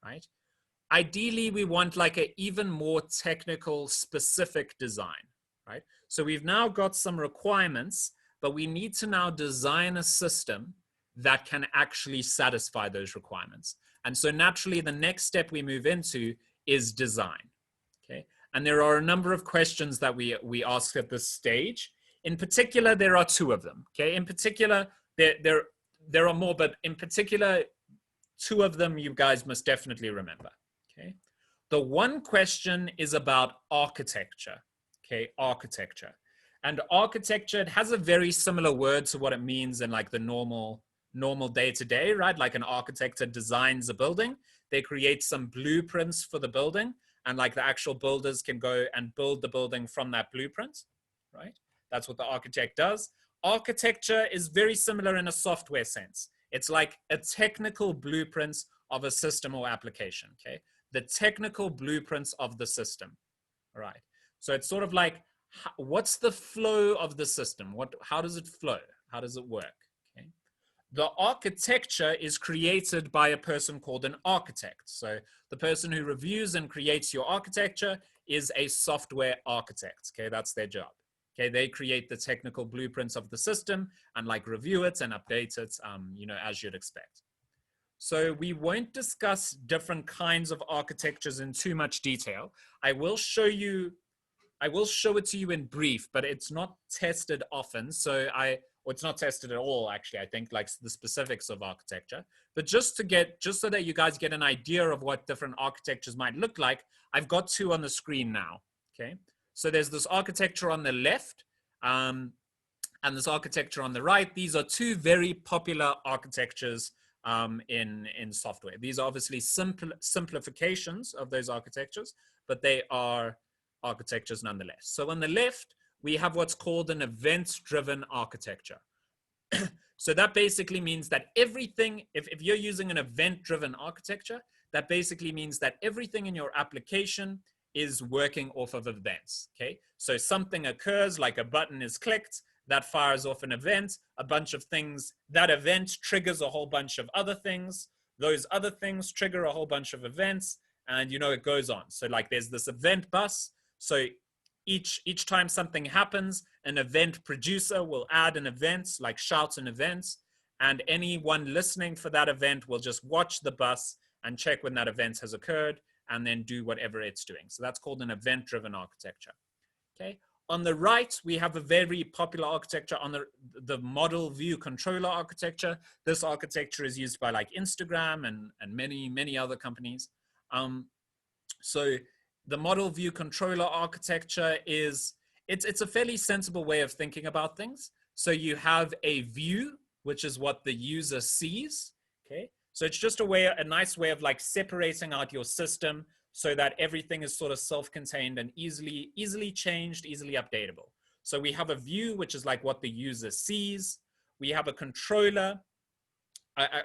right? Ideally, we want like an even more technical, specific design, right? So we've now got some requirements, but we need to now design a system that can actually satisfy those requirements. And so naturally, the next step we move into is design, okay? And there are a number of questions that we ask at this stage. In particular, there are two of them, okay? In particular, there are more, but in particular, two of them you guys must definitely remember. Okay. The one question is about architecture. Okay, architecture. And architecture, it has a very similar word to what it means in like the normal day-to-day, right? Like an architect designs a building, they create some blueprints for the building, and like the actual builders can go and build the building from that blueprint, right? That's what the architect does. Architecture is very similar in a software sense. It's like a technical blueprint of a system or application, okay? The technical blueprints of the system, all right? So it's sort of like, what's the flow of the system? How does it flow? How does it work, okay? The architecture is created by a person called an architect. So the person who reviews and creates your architecture is a software architect, okay? That's their job, okay? They create the technical blueprints of the system and like review it and update it, you know, as you'd expect. So we won't discuss different kinds of architectures in too much detail. I will show it to you in brief, but it's not tested often. So or it's not tested at all, actually, I think, like the specifics of architecture. But just so that you guys get an idea of what different architectures might look like, I've got two on the screen now, okay? So there's this architecture on the left, and this architecture on the right. These are two very popular architectures in software. These are obviously simplifications of those architectures, but they are architectures nonetheless. So on the left, we have what's called an event-driven architecture. So that basically means that everything, if you're using an event-driven architecture, that basically means that everything in your application is working off of events, okay? So something occurs, like a button is clicked, that fires off an event, a bunch of things. That event triggers a whole bunch of other things. Those other things trigger a whole bunch of events, and you know, it goes on. So like there's this event bus. So each time something happens, an event producer will add an event, like shout an event, and anyone listening for that event will just watch the bus and check when that event has occurred and then do whatever it's doing. So that's called an event-driven architecture, okay? On the right, we have a very popular architecture on the model view controller architecture. This architecture is used by like Instagram and many other companies. So the model view controller architecture is, it's a fairly sensible way of thinking about things. So you have a view, which is what the user sees, okay? So it's just a nice way of like separating out your system so that everything is sort of self-contained and easily changed, easily updatable. So we have a view, which is like what the user sees. We have a controller.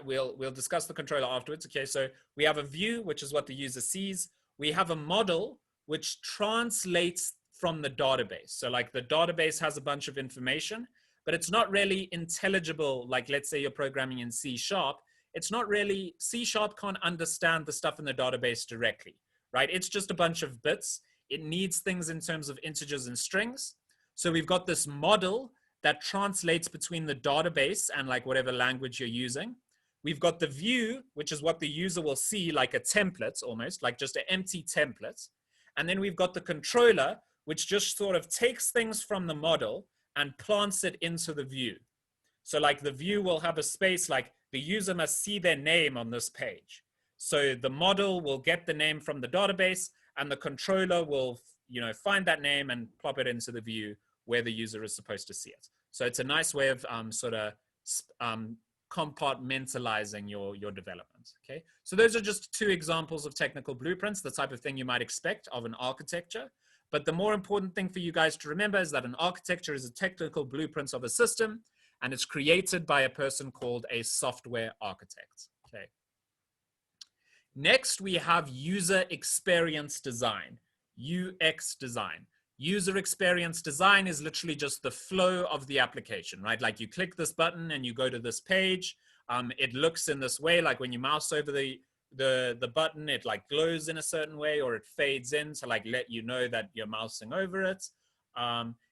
We'll discuss the controller afterwards. Okay, so we have a view, which is what the user sees. We have a model, which translates from the database. So like the database has a bunch of information, but it's not really intelligible. Like let's say you're programming in C#, it's not really, C# can't understand the stuff in the database directly, right? It's just a bunch of bits. It needs things in terms of integers and strings. So we've got this model that translates between the database and like whatever language you're using. We've got the view, which is what the user will see, like a template almost, like just an empty template. And then we've got the controller, which just sort of takes things from the model and plants it into the view. So like the view will have a space like the user must see their name on this page. So the model will get the name from the database and the controller will, you know, find that name and plop it into the view where the user is supposed to see it. So it's a nice way of sort of compartmentalizing your development, okay? So those are just two examples of technical blueprints, the type of thing you might expect of an architecture. But the more important thing for you guys to remember is that an architecture is a technical blueprint of a system, and it's created by a person called a software architect, okay? Next, we have user experience design, UX design. User experience design is literally just the flow of the application, right? Like you click this button and you go to this page. It looks in this way, like when you mouse over the button, it like glows in a certain way, or it fades in to like let you know that you're mousing over it.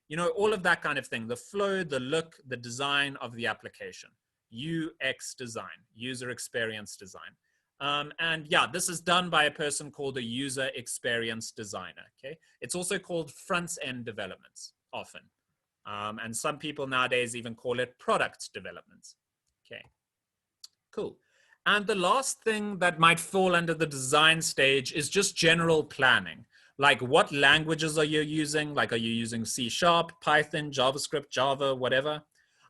You know, all of that kind of thing, the flow, the look, the design of the application. UX design, user experience design. And yeah, this is done by a person called a user experience designer, okay? It's also called front-end development often. And some people nowadays even call it product development, okay? Cool. And the last thing that might fall under the design stage is just general planning. Like what languages are you using? Like are you using C#, Python, JavaScript, Java, whatever?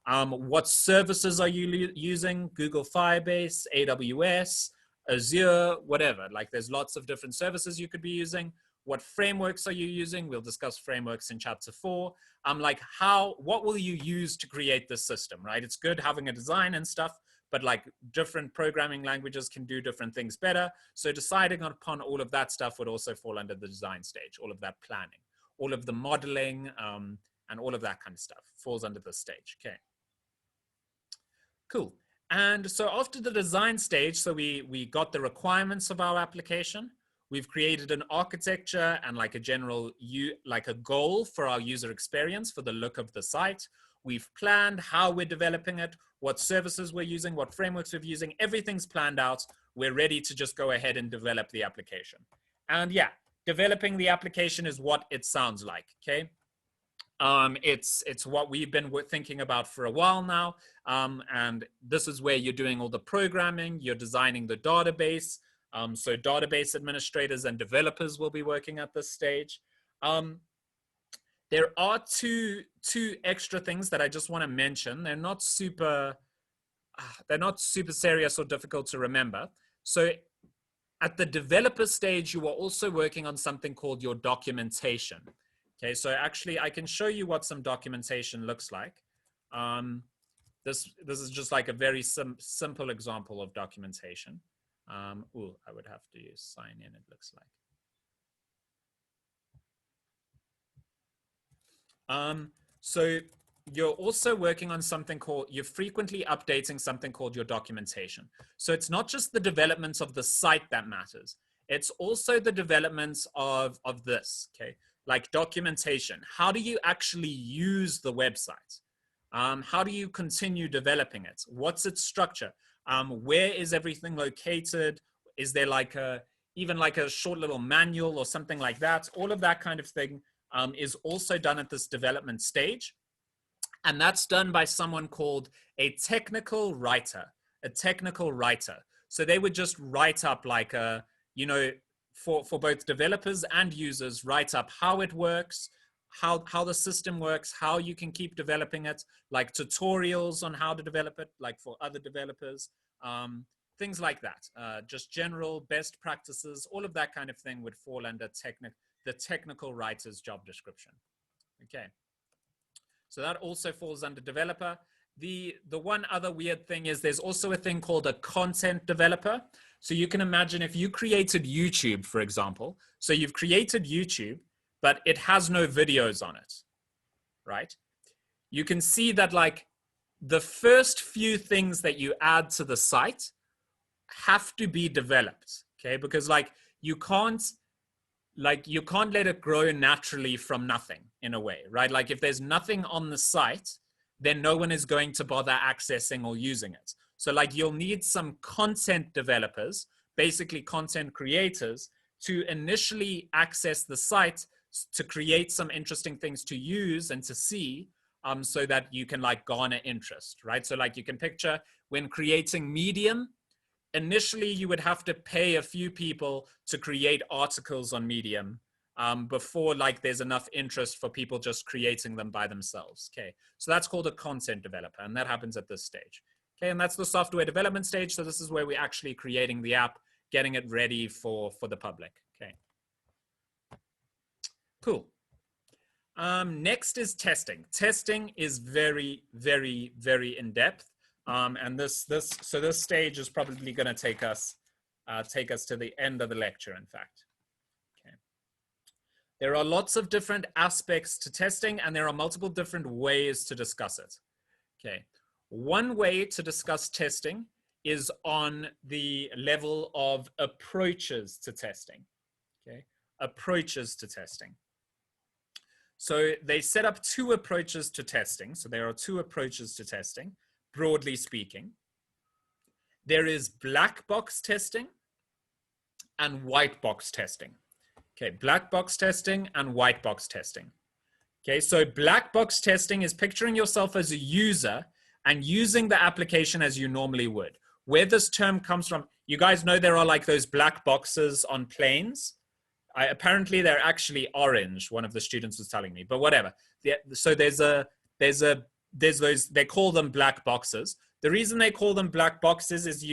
What services are you using? Google Firebase, AWS, Azure, whatever. Like there's lots of different services you could be using. What frameworks are you using? We'll discuss frameworks in chapter 4. Like what will you use to create this system, right? It's good having a design and stuff, but like different programming languages can do different things better. So deciding upon all of that stuff would also fall under the design stage, all of that planning, all of the modeling, and all of that kind of stuff falls under this stage, okay? Cool. And so after the design stage, so we got the requirements of our application. We've created an architecture and like a general, like a goal for our user experience for the look of the site. We've planned how we're developing it, what services we're using, what frameworks we're using. Everything's planned out. We're ready to just go ahead and develop the application. And yeah, developing the application is what it sounds like, okay? It's what we've been thinking about for a while now. And this is where you're doing all the programming, you're designing the database. So database administrators and developers will be working at this stage. There are two extra things that I just want to mention. They're not super serious or difficult to remember. So at the developer stage, you are also working on something called your documentation. Okay, so actually I can show you what some documentation looks like. This is just like a very simple example of documentation. Ooh, I would have to use sign in, it looks like. So you're also working on something called, you're frequently updating something called your documentation. So it's not just the development of the site that matters. It's also the development of this, okay? Like documentation. How do you actually use the website? How do you continue developing it? What's its structure? Where is everything located? Is there like even like a short little manual or something like that? All of that kind of thing is also done at this development stage. And that's done by someone called a technical writer, So they would just write up like you know, for both developers and users, write up how it works, how the system works, how you can keep developing it, like tutorials on how to develop it, like for other developers, things like that. Just general best practices, all of that kind of thing would fall under the technical writer's job description. Okay. So that also falls under developer. the one other weird thing is there's also a thing called a content developer. So you can imagine if you created YouTube, for example. So you've created YouTube, but it has no videos on it, right? You can see that like the first few things that you add to the site have to be developed, okay? Because like you can't let it grow naturally from nothing in a way, right? Like if there's nothing on the site, then no one is going to bother accessing or using it. So like you'll need some content developers, basically content creators, to initially access the site to create some interesting things to use and to see, so that you can like garner interest, right? So like you can picture when creating Medium, initially you would have to pay a few people to create articles on Medium, before like there's enough interest for people just creating them by themselves. Okay, so that's called a content developer, and that happens at this stage. Okay, and that's the software development stage. So this is where we're actually creating the app, getting it ready for the public. Okay, cool. Next is testing. Testing is very, very, very in depth. And this stage is probably going to take us to the end of the lecture, in fact. Okay. There are lots of different aspects to testing, and there are multiple different ways to discuss it. Okay. One way to discuss testing is on the level of approaches to testing. Okay. Approaches to testing. So they set up two approaches to testing. So there are two approaches to testing, broadly speaking. There is black box testing and white box testing. Okay, black box testing and white box testing. Okay, so black box testing is picturing yourself as a user and using the application as you normally would. Where this term comes from, you guys know there are like those black boxes on planes. Apparently they're actually orange. One of the students was telling me, but whatever. So there's those, they call them black boxes. The reason they call them black boxes is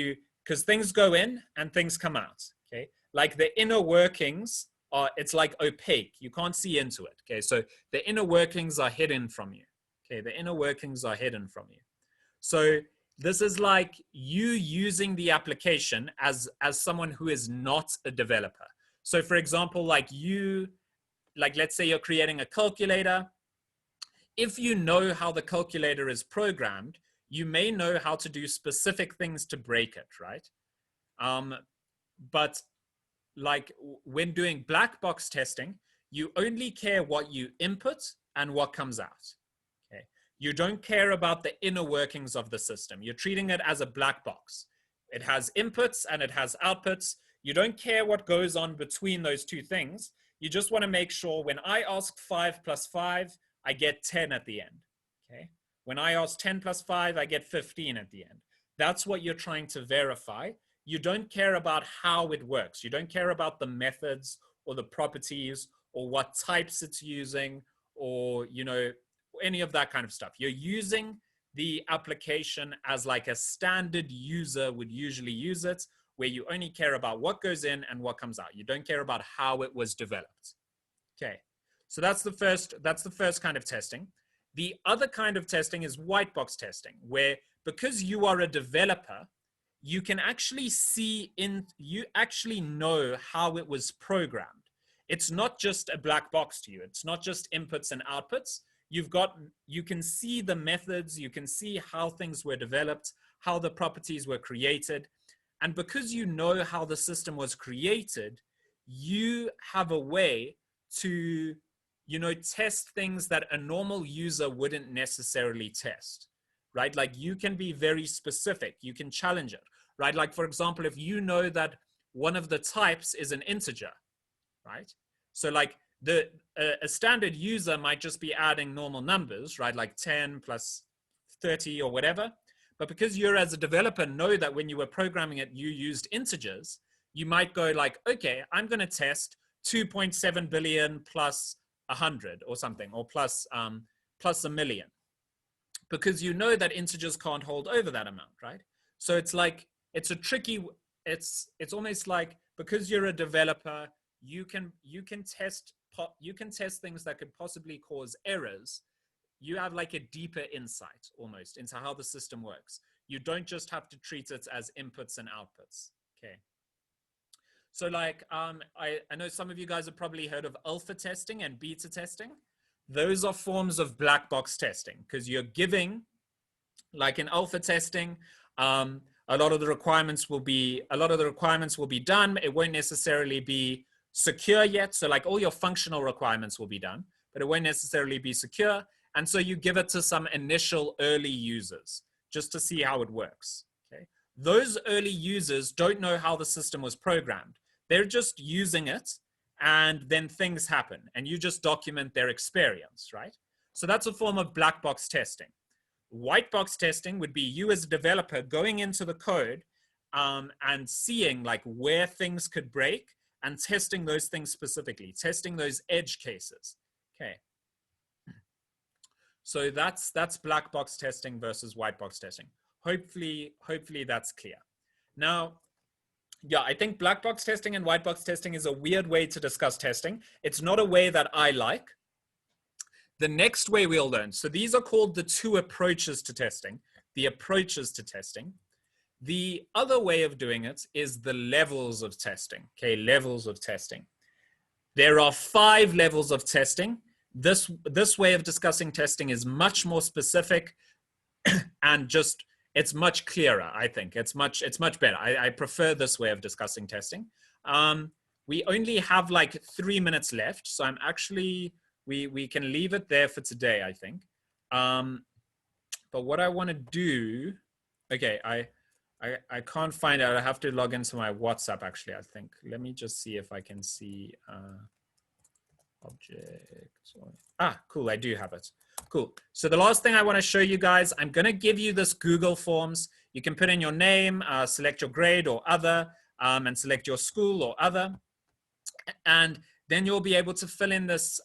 because things go in and things come out. Okay, like the inner workings are, it's like opaque. You can't see into it. Okay, so the inner workings are hidden from you. Okay, the inner workings are hidden from you. So this is like you using the application as someone who is not a developer. So for example, let's say you're creating a calculator. If you know how the calculator is programmed, you may know how to do specific things to break it, right? But like when doing black box testing, you only care what you input and what comes out. Okay, you don't care about the inner workings of the system. You're treating it as a black box. It has inputs and it has outputs. You don't care what goes on between those two things. You just want to make sure when I ask 5 plus 5, I get 10 at the end. Okay. When I ask 10 plus 5, I get 15 at the end. That's what you're trying to verify. You don't care about how it works. You don't care about the methods or the properties or what types it's using or, any of that kind of stuff. You're using the application as like a standard user would usually use it, where you only care about what goes in and what comes out. You don't care about how it was developed. Okay, so that's the first kind of testing. The other kind of testing is white box testing, where because you are a developer, you can actually you actually know how it was programmed. It's not just a black box to you. It's not just inputs and outputs. You can see the methods, you can see how things were developed, how the properties were created. And because you know how the system was created, you have a way to, test things that a normal user wouldn't necessarily test, right? Like you can be very specific. You can challenge it, right? Like, for example, if you know that one of the types is an integer, right? So like a standard user might just be adding normal numbers, right? Like 10 plus 30 or whatever. But because you're as a developer know that when you were programming it, you used integers, you might go like, okay, I'm going to test 2.7 billion plus 100 or something, or plus a million, because you know that integers can't hold over that amount, right? So it's like, it's a tricky, it's almost like, because you're a developer, you can test things that could possibly cause errors, you have like a deeper insight almost into how the system works. You don't just have to treat it as inputs and outputs. Okay. So like, I know some of you guys have probably heard of alpha testing and beta testing. Those are forms of black box testing because you're giving, like in alpha testing, a lot of the requirements will be done. It won't necessarily be secure yet. So like all your functional requirements will be done, but it won't necessarily be secure. And so you give it to some initial early users just to see how it works. Okay. Those early users don't know how the system was programmed. They're just using it, and then things happen and you just document their experience, right? So that's a form of black box testing. White box testing would be you as a developer going into the code and seeing like where things could break and testing those things specifically, testing those edge cases. Okay. So that's black box testing versus white box testing. Hopefully that's clear. Now, yeah, I think black box testing and white box testing is a weird way to discuss testing. It's not a way that I like. The next way we'll learn, so these are called the two approaches to testing, the approaches to testing. The other way of doing it is the levels of testing, okay, levels of testing. There are 5 levels of testing. This way of discussing testing is much more specific and just, it's much clearer, I think. It's much better. I prefer this way of discussing testing. We only have like 3 minutes left, so I'm actually, we can leave it there for today, I think. But what I want to do, okay, I can't find out. I have to log into my WhatsApp, actually, I think. Let me just see if I can see objects. Cool, I do have it. Cool. So the last thing I want to show you guys, I'm going to give you this Google Forms. You can put in your name, select your grade or other, and select your school or other. And then you'll be able to fill in this.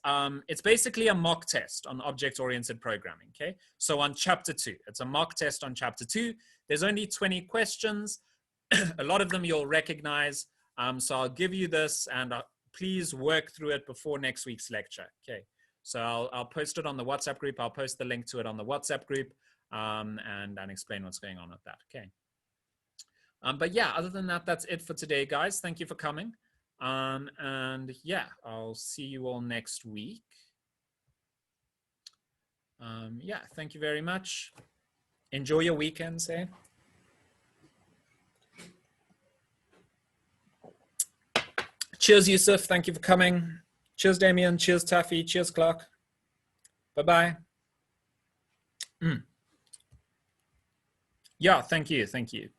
It's basically a mock test on object-oriented programming, okay? So on chapter 2, it's a mock test on chapter 2. There's only 20 questions. A lot of them you'll recognize. So I'll give you this and please work through it before next week's lecture, okay? So I'll post it on the WhatsApp group. I'll post the link to it on the WhatsApp group and explain what's going on with that, okay? But yeah, other than that, that's it for today, guys. Thank you for coming. And yeah, I'll see you all next week. Yeah, thank you very much. Enjoy your weekends, eh? Cheers, Yusuf. Thank you for coming. Cheers, Damien. Cheers, Taffy. Cheers, Clark. Bye-bye. Yeah, thank you. Thank you.